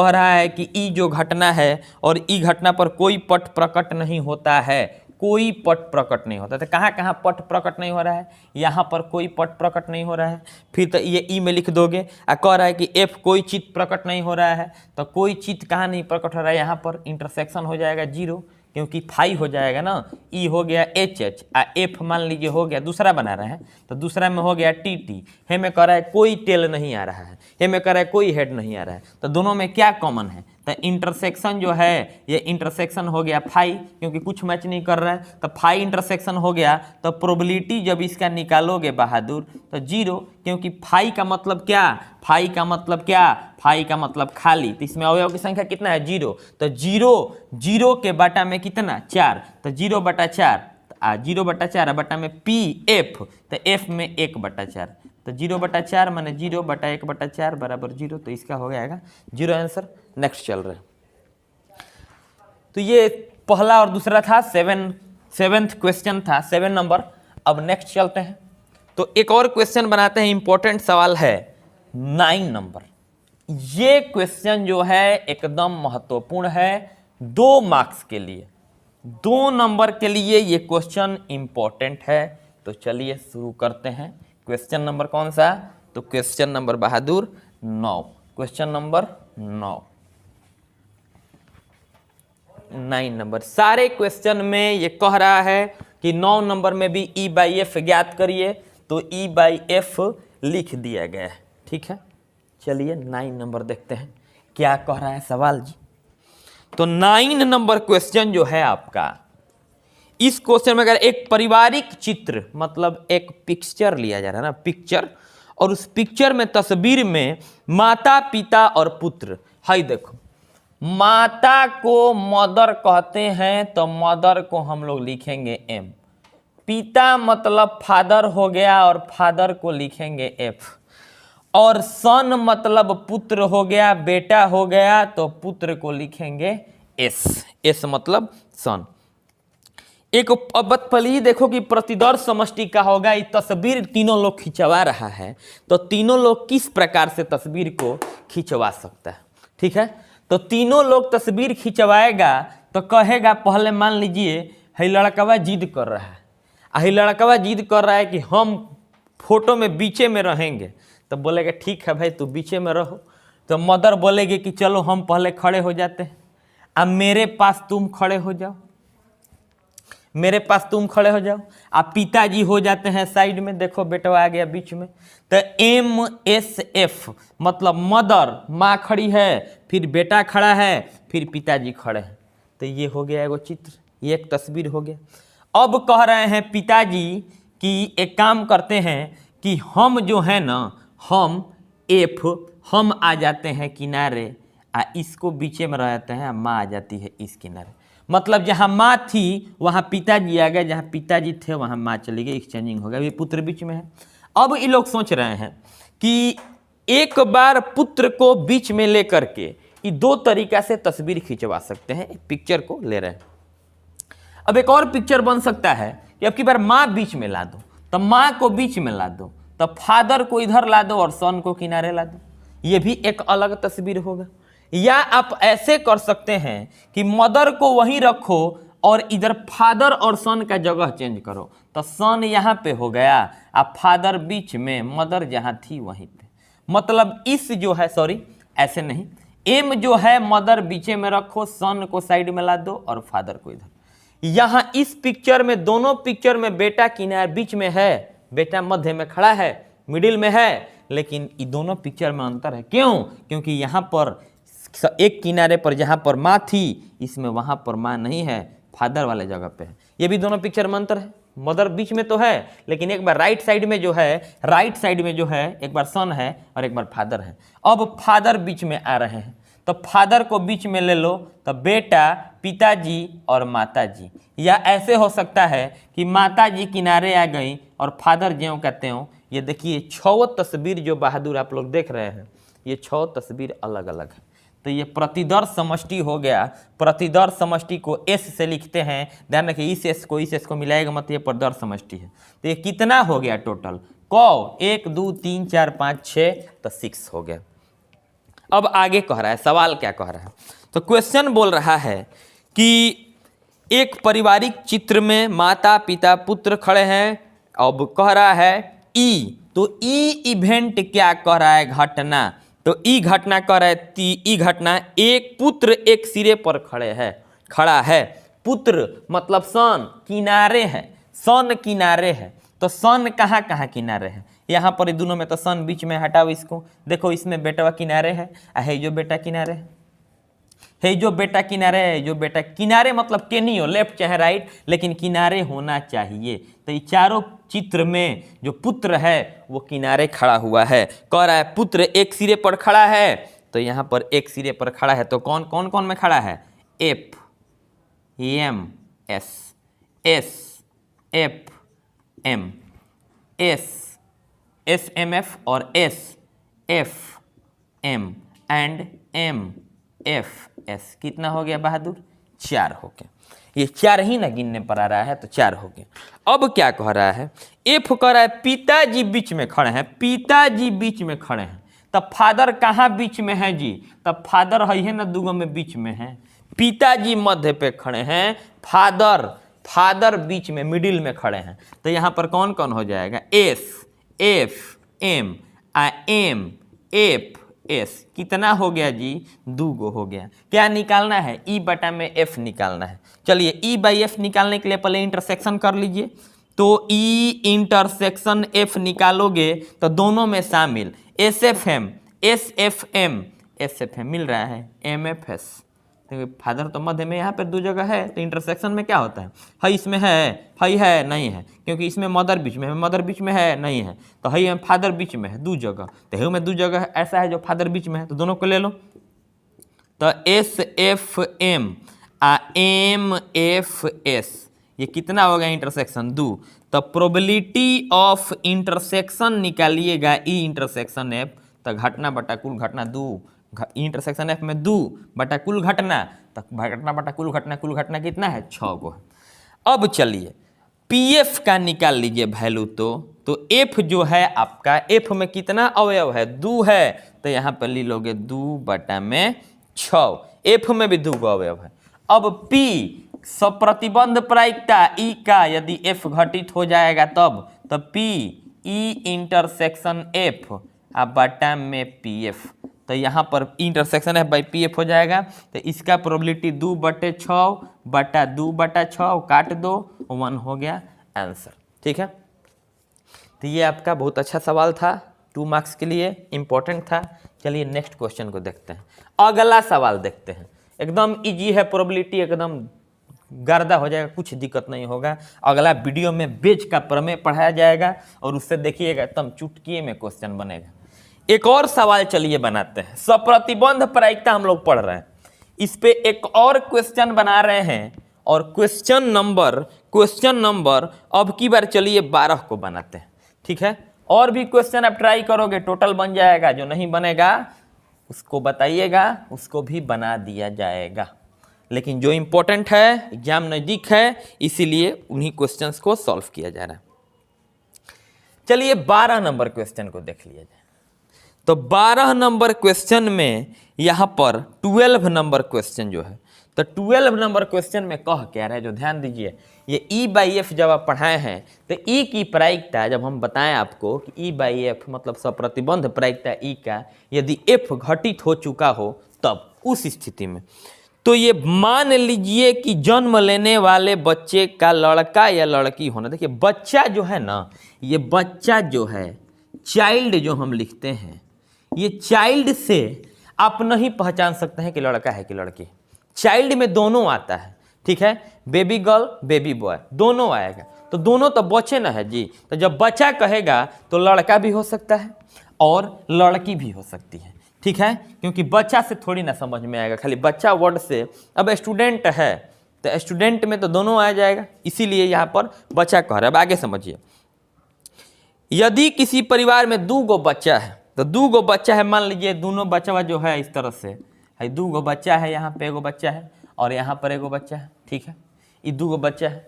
रहा है कि ई जो घटना है और ई घटना पर कोई पट प्रकट नहीं होता है, कोई पट प्रकट नहीं होता। तो कहाँ कहाँ पट प्रकट नहीं हो रहा है, यहाँ पर कोई पट प्रकट नहीं हो रहा है, फिर तो ये ई में लिख दोगे। कह रहा है कि एफ कोई चित्त प्रकट नहीं हो रहा है, तो कोई चित्त कहाँ नहीं प्रकट हो रहा है, यहाँ पर इंटरसेक्शन हो जाएगा 0, क्योंकि फाई हो जाएगा ना, ई हो गया एच एच आ एफ मान लीजिए हो गया, दूसरा बना रहे हैं तो दूसरा में हो गया टी टी, हे में कह रहा है कोई टेल नहीं आ रहा है, हे में कह रहा है कोई हेड नहीं आ रहा है, तो दोनों में क्या कॉमन है, तो इंटरसेक्शन जो है ये इंटरसेक्शन हो गया फाई, क्योंकि कुछ मैच नहीं कर रहा है, तो फाई इंटरसेक्शन हो गया, तो प्रोबेबिलिटी जब इसका निकालोगे बहादुर तो 0, क्योंकि फाई का मतलब क्या, फाई का मतलब क्या, फाई का मतलब खाली, तो इसमें अवयव की संख्या कितना है 0, तो 0 के बाटा में कितना 4, तो 0 बटा 4, तो 0/4 बटा में पी एफ, तो एफ में 1/4, तो 0/4 माने 0/1/4 बराबर 0, तो इसका हो जाएगा 0 आंसर। नेक्स्ट चल रहे हैं। तो ये पहला और दूसरा था, सेवेंथ क्वेश्चन था, 7 नंबर। अब नेक्स्ट चलते हैं, तो एक और क्वेश्चन बनाते हैं, इंपॉर्टेंट सवाल है 9 नंबर। ये क्वेश्चन जो है एकदम महत्वपूर्ण है 2 मार्क्स के लिए, 2 नंबर के लिए ये क्वेश्चन इंपॉर्टेंट है। तो चलिए शुरू करते हैं। क्वेश्चन नंबर कौन सा? तो क्वेश्चन नंबर बहादुर 9, क्वेश्चन नंबर 9 नंबर। सारे क्वेश्चन में ये कह रहा है कि 9 नंबर में भी E/F ज्ञात करिए, तो E/F लिख दिया गया है, ठीक है। चलिए 9 नंबर देखते हैं क्या कह रहा है सवाल जी। तो 9 नंबर क्वेश्चन जो है आपका, इस क्वेश्चन में अगर एक पारिवारिक चित्र मतलब एक पिक्चर लिया जा रहा है ना, पिक्चर, और उस पिक्चर में तस्वीर में माता पिता और पुत्र है। देखो माता को मदर कहते हैं, तो मदर को हम लोग लिखेंगे M, पिता मतलब फादर हो गया और फादर को लिखेंगे F, और सन मतलब पुत्र हो गया, बेटा हो गया, तो पुत्र को लिखेंगे S मतलब सन। एक अब पहले देखो कि प्रतिदर्श समष्टि का होगा। ये तस्वीर तीनों लोग खिंचवा रहा है, तो तीनों लोग किस प्रकार से तस्वीर को खिंचवा सकता है, ठीक है। तो तीनों लोग तस्वीर खिंचवाएगा तो कहेगा, पहले मान लीजिए है लड़कवा जिद कर रहा है, है लड़कवा जिद कर रहा है कि हम फोटो में बीचे में रहेंगे, तो बोलेगा ठीक है भाई तू बीचे में रहो। तो मदर बोलेगी कि चलो हम पहले खड़े हो जाते हैं, अब मेरे पास तुम खड़े हो जाओ, मेरे पास तुम खड़े हो जाओ। आप पिताजी हो जाते हैं साइड में, देखो बेटा आ गया बीच में। तो MSF मतलब मदर, माँ खड़ी है, फिर बेटा खड़ा है, फिर पिताजी खड़े हैं, तो ये हो गया एगो चित्र, ये एक तस्वीर हो गया। अब कह रहे हैं पिताजी कि एक काम करते हैं कि हम जो है ना, हम आ जाते हैं किनारे, इसको बीचे में रहते हैं, माँ आ जाती है इस किनारे। मतलब जहाँ माँ थी वहाँ पिताजी आ गए, जहाँ पिताजी थे वहाँ माँ चली गई, एक्सचेंजिंग हो गया। ये पुत्र बीच में है। अब ये लोग सोच रहे हैं कि एक बार पुत्र को बीच में लेकर के ये 2 तरीका से तस्वीर खिंचवा सकते हैं। पिक्चर को ले रहे हैं। अब एक और पिक्चर बन सकता है कि अब की बार माँ बीच में ला दो, तो माँ को बीच में ला दो, तो फादर को इधर ला दो और सन को किनारे ला दो, ये भी एक अलग तस्वीर होगा। या आप ऐसे कर सकते हैं कि मदर को वहीं रखो और इधर फादर और सन का जगह चेंज करो, तो सन यहाँ पे हो गया, आप फादर बीच में, मदर जहाँ थी वहीं पे। मतलब इस जो है, सॉरी ऐसे नहीं, M जो है मदर बीचे में रखो, सन को साइड में ला दो और फादर को इधर। यहाँ इस पिक्चर में, दोनों पिक्चर में बेटा किनारे बीच में है, बेटा मध्य में खड़ा है, मिडिल में है, लेकिन ये दोनों पिक्चर में अंतर है। क्यों? क्योंकि यहाँ पर एक किनारे पर जहाँ पर माँ थी, इसमें वहाँ पर माँ नहीं है, फादर वाले जगह पे है। ये भी दोनों पिक्चर में अंतर है। मदर बीच में तो है, लेकिन एक बार राइट साइड में जो है, एक बार सन है और एक बार फादर है। अब फादर बीच में आ रहे हैं, तो फादर को बीच में ले लो, तो बेटा, पिताजी और माताजी। या ऐसे हो सकता है कि माताजी किनारे आ गई और फादर ज्यों कहते हो। ये देखिए 6 तस्वीर जो बहादुर आप लोग देख रहे हैं, ये 6 तस्वीर अलग अलग है। तो ये प्रतिदर्श समष्टि हो गया। प्रतिदर्श समष्टि को S से लिखते हैं, ध्यान रखिए, इस S को मिलाएगा मत, ये प्रतिदर्श समष्टि है। तो ये कितना हो गया टोटल? 1 2 3 4 5 6, तो 6 हो गया। अब आगे कह रहा है, सवाल क्या कह रहा है? तो क्वेश्चन बोल रहा है कि एक पारिवारिक चित्र में माता पिता पुत्र खड़े हैं। अब कह रहा है E, तो E इवेंट क्या कह रहा है? घटना। तो ई घटना कह रहा है, ई घटना, एक पुत्र एक सिरे पर खड़ा है। पुत्र मतलब सन किनारे है, सन किनारे है। तो सन कहाँ कहाँ किनारे है? यहाँ पर दोनों में, तो सन बीच में, हटाओ इसको। देखो इसमें बेटा किनारे है जो बेटा किनारे है, जो बेटा किनारे है, जो बेटा किनारे मतलब के नहीं हो, लेफ्ट चाहे राइट, लेकिन किनारे होना चाहिए। तो ये चारों चित्र में जो पुत्र है वो किनारे खड़ा हुआ है। कह रहा है पुत्र एक सिरे पर खड़ा है, तो यहाँ पर एक सिरे पर खड़ा है, तो कौन कौन कौन में खड़ा है? F, M, S, F M, S S M F और S F M and M F S. कितना हो गया बहादुर? 4 हो गया। ये 4 ही ना गिनने पर आ रहा है तो 4 हो गया। अब क्या कह रहा है? एफ कह रहा है पिताजी बीच में खड़े हैं, पिताजी बीच में खड़े हैं। तब फादर कहाँ बीच में है जी? तब फादर है ना दूगो में बीच में है। पिताजी मध्य पे खड़े हैं, फादर बीच में मिडिल में खड़े हैं। तो यहाँ पर कौन कौन हो जाएगा? S F M M F S. कितना हो गया जी? 2 हो गया। क्या निकालना है? ई बटा में एफ निकालना है। चलिए ई बाई एफ निकालने के लिए पहले इंटरसेक्शन कर लीजिए। तो ई इंटरसेक्शन एफ निकालोगे तो दोनों में शामिल एस एफ एम मिल रहा है एम एफ एस। तो फादर तो मध्य में यहाँ पर 2 जगह है, तो इंटरसेक्शन में क्या होता है इसमें है नहीं है, क्योंकि इसमें मदर बीच में है, मदर बीच में है नहीं है, तो है फादर बीच में है 2 जगह। तो है में 2 जगह ऐसा है जो फादर बीच में है, तो दोनों को ले लो। तो S F M F S, ये कितना हो गया इंटरसेक्शन? 2। तो प्रोबेबिलिटी ऑफ इंटरसेक्शन निकालिएगा ई इंटरसेक्शन एफ, तो घटना बटा कुल घटना 2, इंटरसेक्शन एफ में 2 बटा कुल घटना, तक घटना बटा कुल घटना कितना है? 6 गो। अब चलिए पी एफ का निकाल लीजिए वैल्यू। तो एफ जो है आपका, एफ में कितना अवयव है? 2 है, तो यहाँ पर ले लोगे 2 बटा में 6। एफ में भी 2 गो अवयव है। अब पी सप्रतिबंध प्रायिकता ई का यदि एफ घटित हो जाएगा तब पी ई इंटरसेक्शन एफ बटा में पी एफ। तो यहाँ पर intersection F by P F हो जाएगा। तो इसका प्रोबेबिलिटी 2/6 बटा 2/6 काट दो, 1 हो गया आंसर। ठीक है, तो ये आपका बहुत अच्छा सवाल था, 2 मार्क्स के लिए इम्पोर्टेंट था। चलिए नेक्स्ट क्वेश्चन को देखते हैं। अगला सवाल देखते हैं, एकदम इजी है, प्रोबेबिलिटी एकदम गर्दा हो जाएगा, कुछ दिक्कत नहीं होगा। अगला वीडियो में बेज का प्रमेय पढ़ाया जाएगा और उससे देखिएगा एकदम चुटकिए में क्वेश्चन बनेगा। एक और सवाल चलिए बनाते हैं। सप्रतिबंध प्रायिकता हम लोग पढ़ रहे हैं, इस पे एक और क्वेश्चन बना रहे हैं और क्वेश्चन नंबर अब की बार चलिए 12 को बनाते हैं। ठीक है, और भी क्वेश्चन आप ट्राई करोगे, टोटल बन जाएगा। जो नहीं बनेगा उसको बताइएगा, उसको भी बना दिया जाएगा। लेकिन जो इंपॉर्टेंट है, एग्जाम नज़दीक है, इसीलिए उन्हीं क्वेश्चंस को सॉल्व किया जा रहा है। चलिए 12 नंबर क्वेश्चन को देख लिया जाए। तो 12 नंबर क्वेश्चन में यहाँ पर 12 नंबर क्वेश्चन जो है, तो 12 नंबर क्वेश्चन में कह क्या रहा है, जो ध्यान दीजिए। ये ई बाई एफ जब आप पढ़ाए हैं तो ई की प्रायिकता जब हम बताएं आपको कि ई बाई एफ मतलब सप्रतिबंध प्रायिकता ई का यदि एफ घटित हो चुका हो तब उस स्थिति में, तो ये मान लीजिए कि जन्म लेने वाले बच्चे का लड़का या लड़की होना। देखिए बच्चा जो है ना, ये बच्चा जो है, चाइल्ड जो हम लिखते हैं, ये चाइल्ड से आप नहीं पहचान सकते हैं कि लड़का है कि लड़की। चाइल्ड में दोनों आता है, ठीक है, बेबी गर्ल बेबी बॉय दोनों आएगा, तो दोनों तो बच्चे ना है जी। तो जब बच्चा कहेगा तो लड़का भी हो सकता है और लड़की भी हो सकती है। ठीक है, क्योंकि बच्चा से थोड़ी ना समझ में आएगा, खाली बच्चा वर्ड से। अब स्टूडेंट है तो स्टूडेंट में तो दोनों आ जाएगा, इसीलिए यहाँ पर बच्चा कह रहा है। अब आगे समझिए, यदि किसी परिवार में 2 गो बच्चा है, तो 2 गो बच्चा है, मान लीजिए दोनों बच्चा जो है इस तरह से है, 2 गो बच्चा है, यहाँ पे एगो बच्चा है और यहाँ पर एगो बच्चा है। ठीक है, ये 2 गो बच्चा है।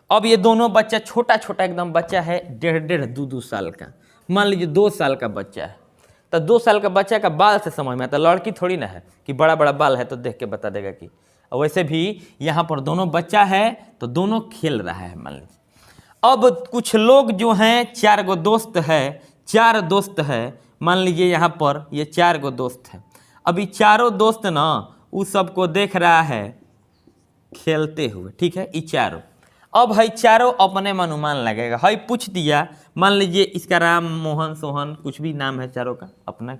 अब ये दोनों बच्चा छोटा छोटा एकदम बच्चा है, 1.5 2 साल का। मान लीजिए 2 साल का बच्चा है, तो 2 साल का बच्चा का बाल से समझ में आता, लड़की थोड़ी ना है कि बड़ा बड़ा बाल है तो देख के बता देगा कि। वैसे भी यहाँ पर दोनों बच्चा है तो दोनों खेल रहा है, मान लीजिए। अब कुछ लोग जो हैं 4 गो दोस्त है, 4 दोस्त है, मान लीजिए यहाँ पर ये 4 गो दोस्त है। अभी चारों दोस्त ना उस सबको देख रहा है खेलते हुए। ठीक है, ये चारों, अब है चारों अपने में अनुमान लगेगा। है पूछ दिया, मान लीजिए इसका राम मोहन सोहन कुछ भी नाम है चारों का अपना,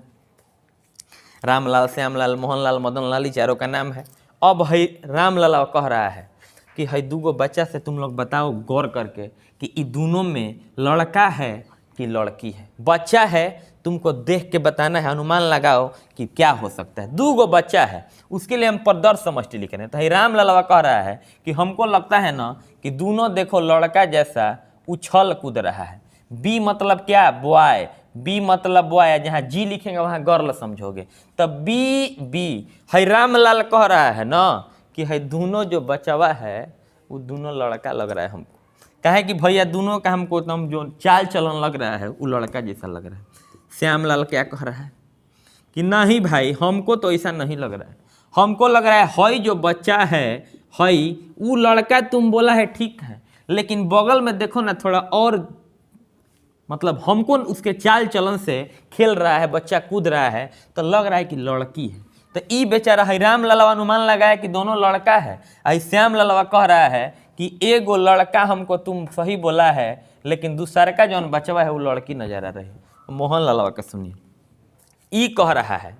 रामलाल श्यामलाल मोहनलाल मदन लाल, चारों का नाम है। अब है रामलाल कह रहा है कि है 2 गो बच्चा से तुम लोग बताओ गौर करके कि ये दोनों में लड़का है कि लड़की है। बच्चा है, तुमको देख के बताना है, अनुमान लगाओ कि क्या हो सकता है। 2 गो बच्चा है, उसके लिए हम प्रदर्श समष्टि लिख रहे हैं। तो राम ललवा कह रहा है कि हमको लगता है ना कि दोनों देखो लड़का जैसा उछल कूद रहा है। बी मतलब क्या? बॉय। बी मतलब बॉय, जहाँ जी लिखेंगे वहाँ गर्ल समझोगे। तब बी है रामलाल कह रहा है ना कि है दोनों जो बचवा है वो दोनों लड़का लग रहा है हमको। कहे कि भैया दोनों का हमको एकदम जो चाल चलन लग रहा है वो लड़का जैसा लग रहा है। श्यामलाल क्या कह रहा है कि नहीं भाई, हमको तो ऐसा नहीं लग रहा है, हमको लग रहा है हई जो बच्चा है हई वो लड़का तुम बोला है ठीक है, लेकिन बगल में देखो ना थोड़ा और, मतलब हमको उसके चाल चलन से खेल रहा है, बच्चा कूद रहा है तो लग रहा है कि लड़की है। तो ई बेचारा है राम ललवा अनुमान लगाया कि दोनों लड़का है। आई श्याम ललवा कह रहा है कि एगो लड़का हमको तुम सही बोला है, लेकिन दूसरा का जो बचवा है वो लड़की नजर आ रही है। मोहन ललवा का सुनिए, ई कह रहा है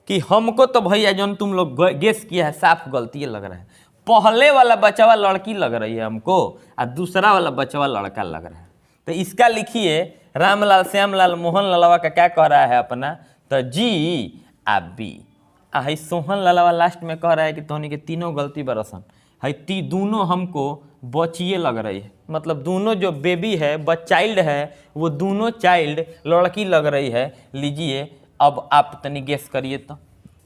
कि हमको तो भैया जो तुम लोग गेस किया है साफ गलती लग रहा है। पहले वाला बचवा लड़की लग रही है हमको और दूसरा वाला बचवा लड़का लग रहा है। तो इसका लिखिए रामलाल, श्यामलाल, मोहन ललवा का क्या कह रहा है अपना, तो जी आ बी। है सोहन ललवा लास्ट में कह रहा है कि तोहनी के तीनों गलती बरसन है, दोनों हमको बचिए लग रही है। मतलब दोनों जो बेबी है चाइल्ड है वो दोनों चाइल्ड लड़की लग रही है। लीजिए अब आप तनी गेस करिए तो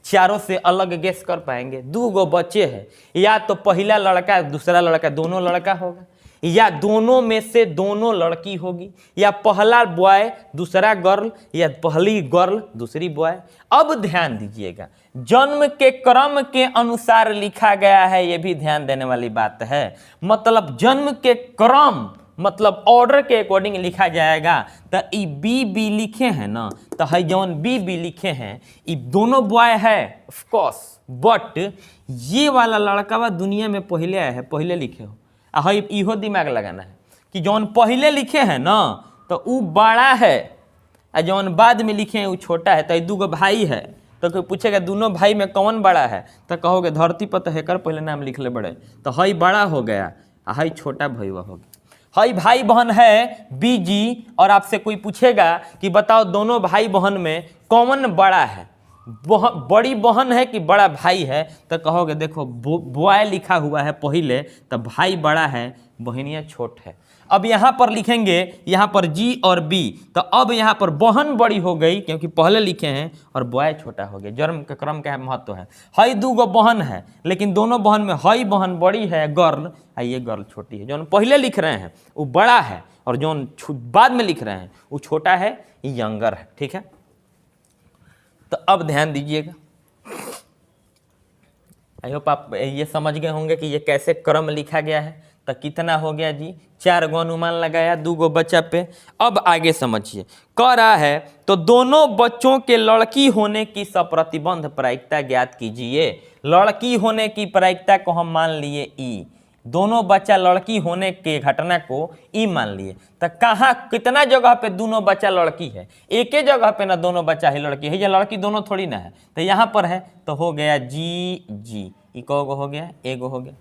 चारों से अलग गेस कर पाएंगे। 2 गो बच्चे हैं, या तो पहला लड़का दूसरा लड़का दोनों लड़का होगा, या दोनों में से दोनों लड़की होगी, या पहला बॉय दूसरा गर्ल, या पहली गर्ल दूसरी बॉय। अब ध्यान दीजिएगा, जन्म के क्रम के अनुसार लिखा गया है, यह भी ध्यान देने वाली बात है। मतलब जन्म के क्रम मतलब ऑर्डर के अकॉर्डिंग लिखा जाएगा। तो ई बी लिखे हैं ना, तो है जौन बी लिखे हैं ये दोनों बॉय है ऑफ कोर्स, बट ये वाला लड़का दुनिया में पहले आया है, पहले लिखे हो। है इहो दिमाग लगाना है कि जौन पहले लिखे हैं ना तो वो बड़ा है और जौन बाद में लिखे हैं वो छोटा है। तो 2 गो भाई है, तो कोई पूछेगा दोनों भाई में कौन बड़ा है, तो कहोगे धरती पर तो हेकर पहले नाम लिख ले बड़े, तो हई बड़ा हो गया, हई छोटा भैया हो गया। हई भाई बहन है बीजी, और आपसे कोई पूछेगा कि बताओ दोनों भाई बहन में कौन बड़ा है, बड़ी बहन है कि बड़ा भाई है, तो कहोगे देखो बॉय लिखा हुआ है पहले, तो भाई बड़ा है बहनिया छोट है। अब यहाँ पर लिखेंगे यहाँ पर जी और बी, तो अब यहाँ पर बहन बड़ी हो गई क्योंकि पहले लिखे हैं, और बॉय छोटा हो गया। जन्म के क्रम का महत्व है। हई 2 गो बहन है, लेकिन दोनों बहन में हई बहन बड़ी है गर्ल, और ये गर्ल छोटी है। जो पहले लिख रहे हैं वो बड़ा है, और जो बाद में लिख रहे हैं वो छोटा है, ये यंगर है। ठीक है, तो अब ध्यान दीजिएगा, आई होप आप ये समझ गए होंगे कि ये कैसे क्रम लिखा गया है। तो कितना हो गया जी, 4 गो अनुमान लगाया 2 गो बच्चा पे। अब आगे समझिए, कह रहा है तो दोनों बच्चों के लड़की होने की सप्रतिबंध प्रायिकता ज्ञात कीजिए। लड़की होने की प्रायिकता को हम मान लिए ई, दोनों बच्चा लड़की होने के घटना को ई मान लिए। तो कहाँ कितना जगह पे दोनों बच्चा लड़की है, एक ही जगह पे ना दोनों बच्चा ही लड़की है, ये लड़की दोनों थोड़ी ना है। तो यहाँ पर है तो हो गया जी, ई को हो गया, एगो हो गया।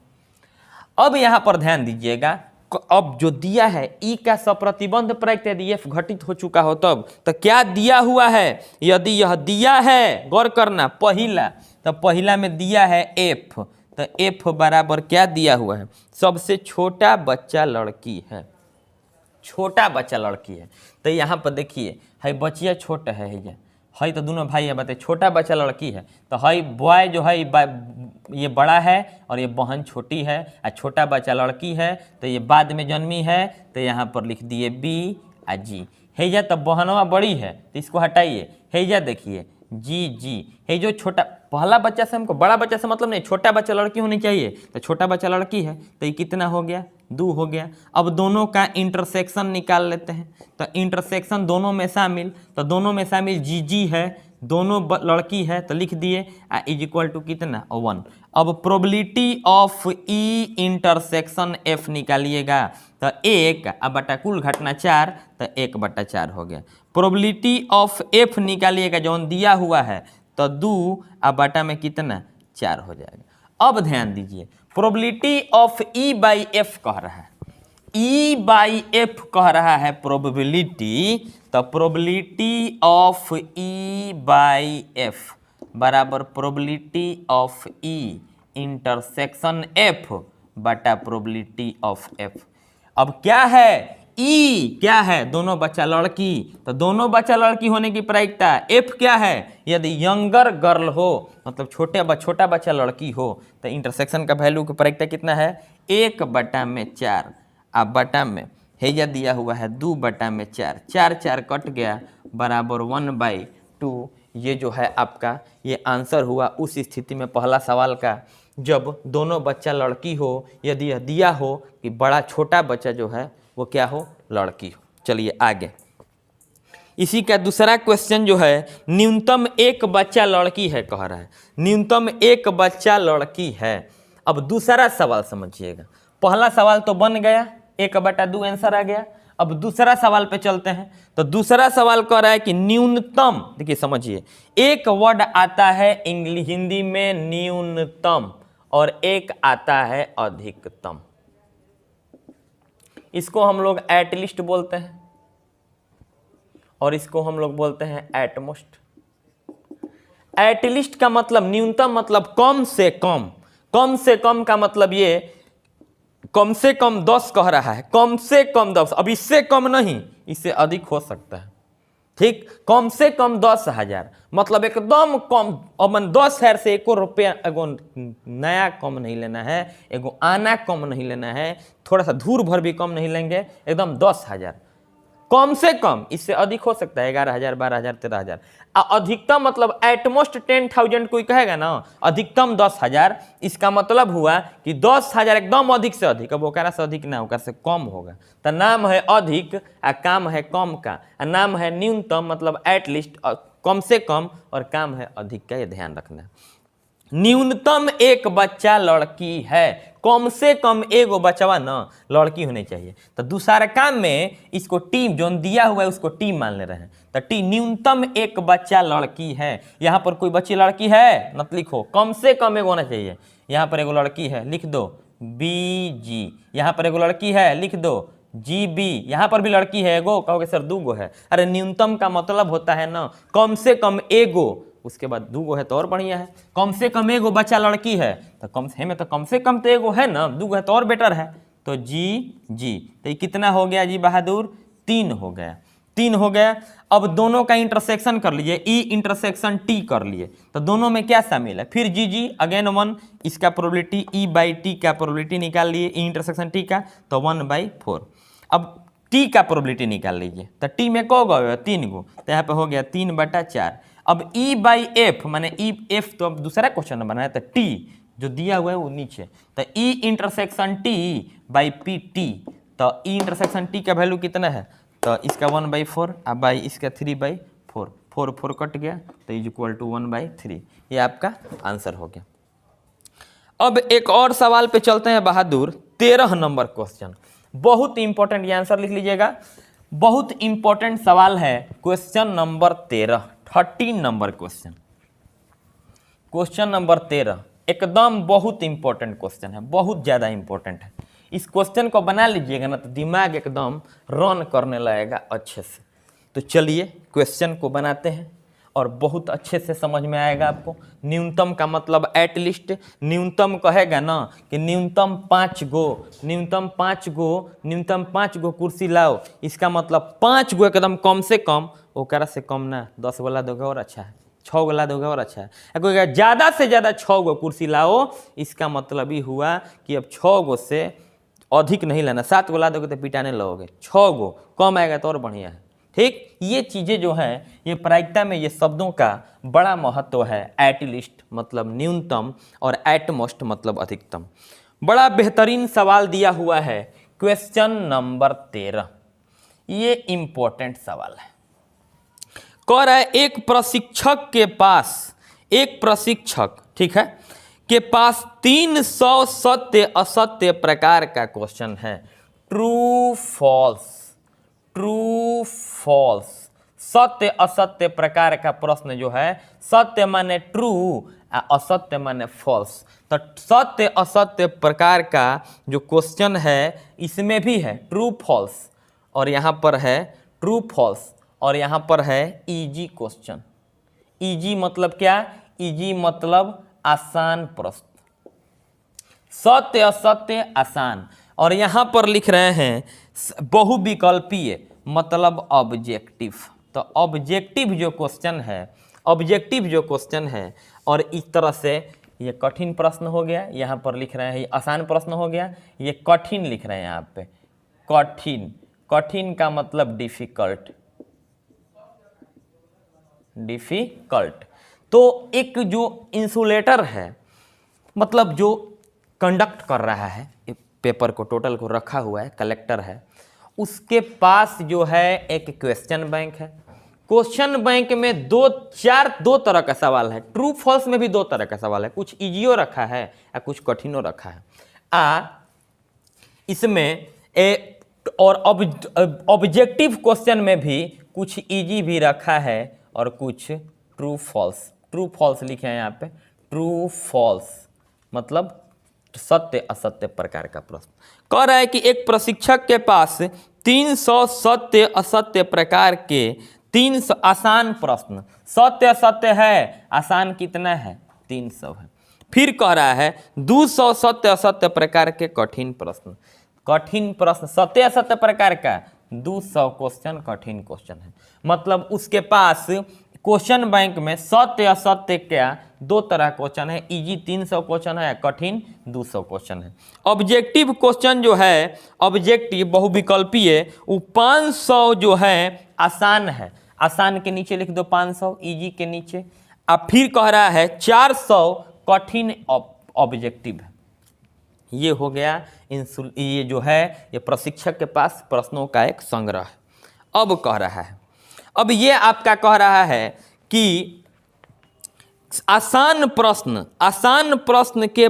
अब यहाँ पर ध्यान दीजिएगा, अब जो दिया है ई का सप्रतिबंध प्रायिकता यदि एफ घटित हो चुका हो तब, तो क्या दिया हुआ है, यदि यह दिया है, गौर करना, पहला, तो पहला में दिया है एफ, तो एफ बराबर क्या दिया हुआ है, सबसे छोटा बच्चा लड़की है, छोटा बच्चा लड़की है। तो यहाँ पर देखिए है बच्चिया छोटा है, है तो दोनों भाई है, बताइए छोटा बच्चा लड़की है, तो है बॉय जो है ये बड़ा है और ये बहन छोटी है, और छोटा बच्चा लड़की है, तो ये बाद में जन्मी है, तो यहाँ पर लिख दिए बी आ जी। हैजा तो बहनवा बड़ी है तो इसको हटाइए, हैजा देखिए जी है जो छोटा पहला बच्चा से हमको बड़ा बच्चा से मतलब नहीं, छोटा बच्चा लड़की होनी चाहिए, तो छोटा बच्चा लड़की है, तो ये कितना हो गया, 2 हो गया। अब दोनों का इंटरसेक्शन निकाल लेते हैं, तो इंटरसेक्शन दोनों में शामिल, तो दोनों में शामिल जी है, दोनों लड़की है, तो लिख दिए इज इक्वल टू कितना 1। अब probability of E intersection F निकालिएगा, तो 1 अब बटा कुल घटना 4, तो 1/4 हो गया। प्रोबेबिलिटी ऑफ एफ निकालिएगा जो दिया हुआ है, तो 2 अब बटा में कितना 4 हो जाएगा। अब ध्यान दीजिए, probability of E by F कह रहा है, ई बाई एफ कह रहा है प्रोबेबिलिटी, तो probability of E by F बराबर probability of E intersection F बटा प्रोबेबिलिटी ऑफ एफ। अब क्या है, ई क्या है, दोनों बच्चा लड़की, तो दोनों बच्चा लड़की होने की प्रायिकता। एफ क्या है, यदि यंगर गर्ल हो मतलब छोटा बच्चा लड़की हो तो इंटरसेक्शन का वैल्यू की प्रायिकता कितना है, 1/4। अब बटा में हैजा दिया हुआ है 2/4, 4 कट गया बराबर 1/2। ये जो है आपका ये आंसर हुआ उस स्थिति में पहला सवाल का, जब दोनों बच्चा लड़की हो, यदि यह दिया हो कि बड़ा छोटा बच्चा जो है वो क्या हो, लड़की हो। चलिए आगे, इसी का दूसरा क्वेश्चन जो है न्यूनतम एक बच्चा लड़की है कह रहा है, न्यूनतम एक बच्चा लड़की है। अब दूसरा सवाल समझिएगा, पहला सवाल तो बन गया 1/2 आंसर आ गया। अब दूसरा सवाल पे चलते हैं, तो दूसरा सवाल कह रहा है कि न्यूनतम, देखिए समझिए, एक वर्ड आता है इंग्लिश हिंदी में न्यूनतम और एक आता है अधिकतम। इसको हम लोग एटलिस्ट बोलते हैं और इसको हम लोग बोलते हैं एटमोस्ट। एटलिस्ट का मतलब न्यूनतम मतलब कम से कम, कम से कम का मतलब ये कम से कम 10 कह रहा है, कम से कम 10, अब इससे कम नहीं, इससे अधिक हो सकता है, ठीक। कम से कम 10,000 मतलब एकदम कम, अब 10,000 से एको रुपया एगो नया कम नहीं लेना है, एगो आना कम नहीं लेना है, थोड़ा सा धूर भर भी कम नहीं लेंगे, एकदम 10,000 कम से कम। इससे अधिक हो सकता है 11,000, 12,000, 13,000। अधिकतम मतलब एटमोस्ट 10,000 कोई कहेगा ना, अधिकतम 10,000, इसका मतलब हुआ कि 10,000 एकदम अधिक से अधिक, अब ओकरा से अधिक ना, ओकरा से कम होगा, तो नाम है अधिक आ काम है कम का, नाम है न्यूनतम मतलब एटलिस्ट कम से कम, और काम है अधिक का, ये ध्यान रखना। न्यूनतम एक बच्चा लड़की है, कम से कम एगो बचवा ना लड़की होनी चाहिए। तो दूसरा काम में इसको टी जो दिया हुआ है उसको टी मान ले रहे हैं, तो टी न्यूनतम एक बच्चा लड़की है। यहाँ पर कोई बच्ची लड़की है मत लिखो, कम से कम एगो होना चाहिए। यहाँ पर एगो लड़की है लिख दो BG, यहाँ पर एगो लड़की है लिख दो GB, यहाँ पर भी लड़की है एगो, कहोगे सर 2 गो है, अरे न्यूनतम का मतलब होता है ना कम से कम एगो, उसके बाद 2 गो है तो और बढ़िया है। कम से कम एगो बच्चा लड़की है तो कम से कम तो एगो है ना, 2 गो है तो और बेटर है, तो जी। तो ये कितना हो गया जी बहादुर, 3 हो गया, 3 हो गया। अब दोनों का इंटरसेक्शन कर लीजिए, E इंटरसेक्शन T कर लिए, तो दोनों में क्या शामिल है, फिर जी अगेन 1, इसका प्रोबेबिलिटी E/T का प्रोबेबिलिटी निकाल लिए, E इंटरसेक्शन T का, तो 1/4। अब T का प्रोबेबिलिटी निकाल लीजिए, तो T में को गो 3 गो, तो यहाँ पे हो गया 3/4। अब E/F माने E/F तो अब दूसरा क्वेश्चन में बना है, तो T जो दिया हुआ है वो नीचे, तो E इंटरसेक्शन T/PT, तो E इंटरसेक्शन T का वैल्यू कितना है, तो इसका 1/4 और बाई इसका 3/4, 4 कट गया तो इज इक्वल टू 1/3। ये आपका आंसर हो गया। अब एक और सवाल पे चलते हैं बहादुर, 13 नंबर क्वेश्चन, बहुत इंपॉर्टेंट, ये आंसर लिख लीजिएगा, बहुत इंपॉर्टेंट सवाल है, question number 13, 13 number question, question number 13 एकदम बहुत इंपॉर्टेंट क्वेश्चन है, बहुत ज़्यादा इंपॉर्टेंट है। इस क्वेश्चन को बना लीजिएगा ना तो दिमाग एकदम रन करने लगेगा अच्छे से। तो चलिए क्वेश्चन को बनाते हैं और बहुत अच्छे से समझ में आएगा आपको। न्यूनतम का मतलब एटलिस्ट, न्यूनतम कहेगा ना कि न्यूनतम 5 गो, न्यूनतम 5 गो कुर्सी लाओ, इसका मतलब 5 गो एकदम कम से कम, ओकरा से कम ना 10 वाला दोगे और अच्छा है, 6 वाला दोगे और अच्छा है, कोई ज़्यादा से ज़्यादा 6 गो कुर्सी लाओ, इसका मतलब ही हुआ कि अब 6 गो से अधिक नहीं लेना, 7 गो ला दोगे तो पिटाने लगोगे, 6 गो कम आएगा तो और बढ़िया है, ठीक। ये चीज़ें जो हैं ये प्रायिकता में ये शब्दों का बड़ा महत्व है। एटलिस्ट मतलब न्यूनतम और एटमोस्ट मतलब अधिकतम। बड़ा बेहतरीन सवाल दिया हुआ है क्वेश्चन नंबर 13, ये इंपॉर्टेंट सवाल है। कह रहा है एक प्रशिक्षक के पास, एक प्रशिक्षक ठीक है के पास 300 सत्य असत्य प्रकार का क्वेश्चन है, ट्रू फॉल्स, ट्रू फॉल्स, सत्य असत्य प्रकार का प्रश्न जो है, सत्य माने ट्रू, असत्य माने फॉल्स। तो सत्य असत्य प्रकार का जो क्वेश्चन है इसमें भी है ट्रू फॉल्स, और यहाँ पर है ट्रू फॉल्स, और यहाँ पर है इजी क्वेश्चन। इजी मतलब क्या? इजी मतलब आसान प्रश्न, सत्य असत्य आसान। और यहाँ पर लिख रहे हैं बहुविकल्पीय मतलब ऑब्जेक्टिव। तो ऑब्जेक्टिव जो क्वेश्चन है, ऑब्जेक्टिव जो क्वेश्चन है, और इस तरह से ये कठिन प्रश्न हो गया, यहाँ पर लिख रहे हैं ये आसान प्रश्न हो गया, ये कठिन लिख रहे हैं यहाँ पे, कठिन। कठिन का मतलब डिफिकल्ट, डिफिकल्ट। तो एक जो इंसुलेटर है, मतलब जो कंडक्ट कर रहा है पेपर को, टोटल को रखा हुआ है, कलेक्टर है, उसके पास जो है एक क्वेश्चन बैंक है। क्वेश्चन बैंक में दो तरह का सवाल है। ट्रू फॉल्स में भी दो तरह का सवाल है, कुछ इजियो रखा है या कुछ कठिनो रखा है। इसमें और ऑब्जेक्टिव क्वेश्चन में भी कुछ इजी भी रखा है और कुछ ट्रू फॉल्स। ट्रू फॉल्स लिखे हैं यहाँ पे, ट्रू फॉल्स मतलब सत्य असत्य प्रकार का प्रश्न। कह रहा है कि एक प्रशिक्षक के पास 300 सत्य असत्य प्रकार के 300 आसान प्रश्न, सत्य असत्य है, आसान कितना है? 300 है। फिर कह रहा है 200 सत्य असत्य प्रकार के कठिन प्रश्न। कठिन प्रश्न सत्य असत्य प्रकार का 200 क्वेश्चन कठिन क्वेश्चन है। मतलब उसके पास क्वेश्चन बैंक में सत्य असत्य क्या दो तरह क्वेश्चन है, इजी 300 क्वेश्चन है, कठिन 200 क्वेश्चन है। ऑब्जेक्टिव क्वेश्चन जो है, ऑब्जेक्टिव बहुविकल्पीय, वो 500 जो है आसान है। आसान के नीचे लिख दो 500, इजी के नीचे। अब फिर कह रहा है 400 कठिन ऑब्जेक्टिव है। ये हो गया ये जो है ये प्रशिक्षक के पास प्रश्नों का एक संग्रह है। अब कह रहा है, अब ये आपका कह रहा है कि आसान प्रश्न के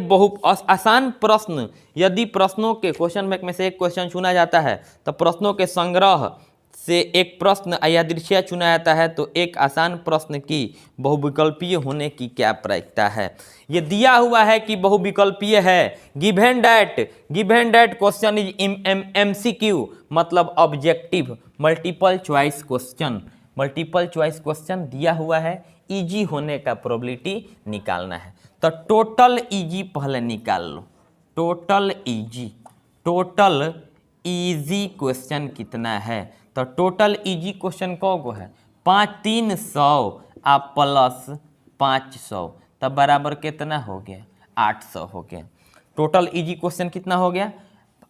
आसान प्रश्न, यदि प्रश्नों के क्वेश्चन बैंक में से एक क्वेश्चन चुना जाता है तो प्रश्नों के संग्रह से एक प्रश्न यादृच्छिक चुना जाता है, तो एक आसान प्रश्न की बहुविकल्पीय होने की क्या प्रायिकता है? ये दिया हुआ है कि बहुविकल्पीय है। Given that question is MCQ मतलब objective multiple choice question. Multiple choice question दिया हुआ है, इजी होने का प्रोबेबिलिटी निकालना है। तो टोटल इजी पहले निकाल लो, टोटल इजी क्वेश्चन कितना है? तो टोटल इजी क्वेश्चन को है 300 आप प्लस 500, तब बराबर कितना हो गया? 800 हो गया। टोटल इजी क्वेश्चन कितना हो गया?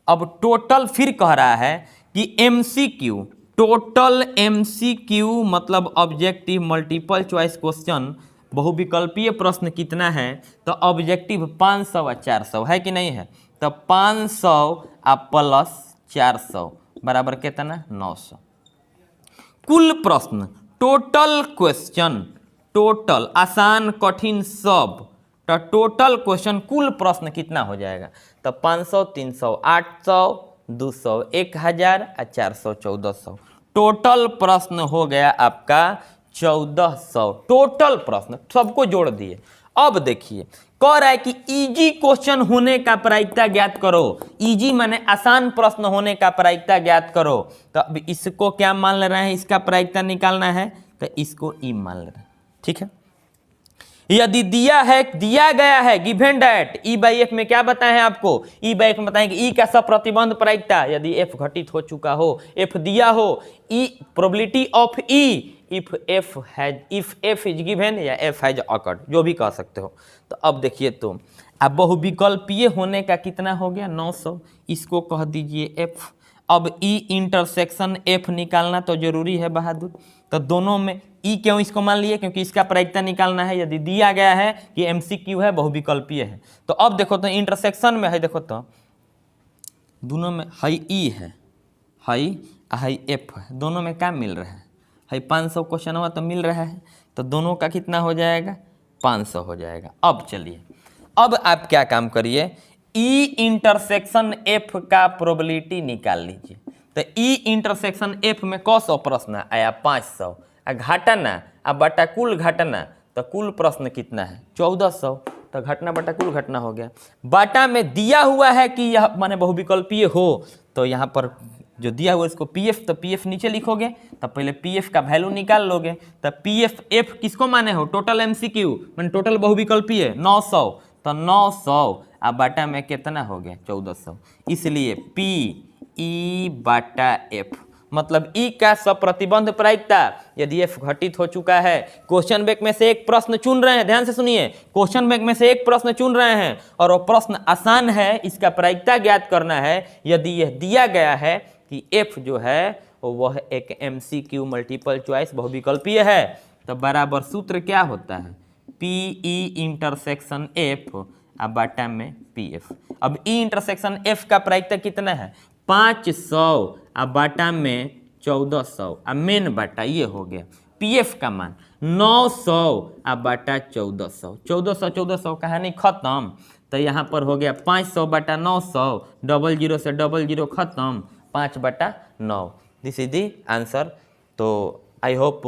अब टोटल फिर कह रहा है कि MCQ, टोटल MCQ मतलब ऑब्जेक्टिव मल्टीपल चॉइस क्वेश्चन बहुविकल्पीय प्रश्न कितना है? तो ऑब्जेक्टिव 500 और 400 है कि नहीं है? तो 500 आप प्लस 400 बराबर कितना? 900। कुल प्रश्न टोटल क्वेश्चन, टोटल आसान कठिन सब, तो टोटल क्वेश्चन कुल प्रश्न कितना हो जाएगा? तो 500 300 800 200 1000 और 400 1400। टोटल प्रश्न हो गया आपका 1400। टोटल प्रश्न सबको जोड़ दिए। अब देखिए कह रहा है कि इजी क्वेश्चन होने का प्रायिकता ज्ञात करो। इजी माने आसान प्रश्न होने का प्रायिकता ज्ञात करो। तो अब इसको क्या मान ले रहे हैं? इसका प्रायिकता निकालना है तो इसको ई मान ले रहे हैं। ठीक है, यदि दिया गया है गिवन दैट E/F में क्या बताए हैं आपको? E/F में बताएं कि E का प्रतिबंध प्रायिकता यदि F घटित हो चुका हो, F दिया हो, E probability of E if F is given या F हैज ऑकर्ड, जो भी कह सकते हो। तो अब देखिए तो अब बहुविकल्पीय होने का कितना हो गया? 900। इसको कह दीजिए F। अब E इंटरसेक्शन F निकालना तो जरूरी है बहादुर। तो दोनों में E क्यों इसको मान लिए? क्योंकि इसका प्रायिकता निकालना है। यदि दिया गया है कि MCQ है बहुविकल्पीय है, तो अब देखो तो इंटरसेक्शन में है, देखो तो दोनों में हाई E है, हाई F है, दोनों में क्या मिल रहा है? हाई 500 क्वेश्चन हुआ तो मिल रहा है, तो दोनों का कितना हो जाएगा? 500 हो जाएगा। अब चलिए, अब आप क्या काम करिए, E इंटरसेक्शन F का प्रोबेबिलिटी निकाल लीजिए। तो E इंटरसेक्शन F में कौन सा प्रश्न आया? 500। आ घटाना आ बटा कुल घटना, तो कुल प्रश्न कितना है 1400, तो घटना बटा कुल घटना हो गया। बाटा में दिया हुआ है कि यह माने बहुविकल्पीय हो, तो यहाँ पर जो दिया हुआ इसको पीएफ, तो पीएफ नीचे लिखोगे, तो पहले पीएफ का वैल्यू निकाल लोगे, तो पीएफ एफ किसको माने हो, टोटल एमसीक्यू माने टोटल बहुविकल्पीय 900, तो 900 अब बाटा में कितना हो गया 1400, इसलिए पी ई बाटा एफ मतलब ई का सप्रतिबंध प्रायिकता यदि एफ घटित हो चुका है। क्वेश्चन बैंक में से एक प्रश्न चुन रहे हैं, ध्यान से सुनिए, क्वेश्चन बैंक में से एक प्रश्न चुन रहे हैं और वो प्रश्न आसान है, इसका प्रायिकता ज्ञात करना है। यदि यह दिया गया है कि एफ जो है वह एक एमसीक्यू मल्टीपल चॉइस बहुविकल्पीय है, तो बराबर सूत्र क्या होता है, पी ई इंटरसेक्शन एफ अब बाटा में पी एफ। अब ई इंटरसेक्शन एफ का प्रायिकता कितना है 500 अब बाटा में 1400, अब मेन बाटा ये हो गया। पीएफ का मान 900 अब बाटा 1400, 1400 कहानी खत्म। तो यहाँ पर हो गया 500 बटा 900, 00 से 00 खत्म, 5/9। This is the answer. तो आई होप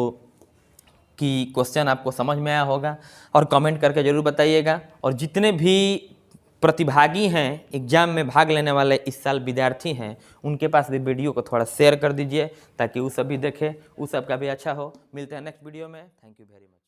कि क्वेश्चन आपको समझ में आया होगा और कमेंट करके जरूर बताइएगा। और जितने भी प्रतिभागी हैं, एग्जाम में भाग लेने वाले इस साल विद्यार्थी हैं, उनके पास भी वीडियो को थोड़ा शेयर कर दीजिए ताकि वो सभी देखें, वो सबका भी अच्छा हो। मिलते हैं नेक्स्ट वीडियो में। Thank you very much.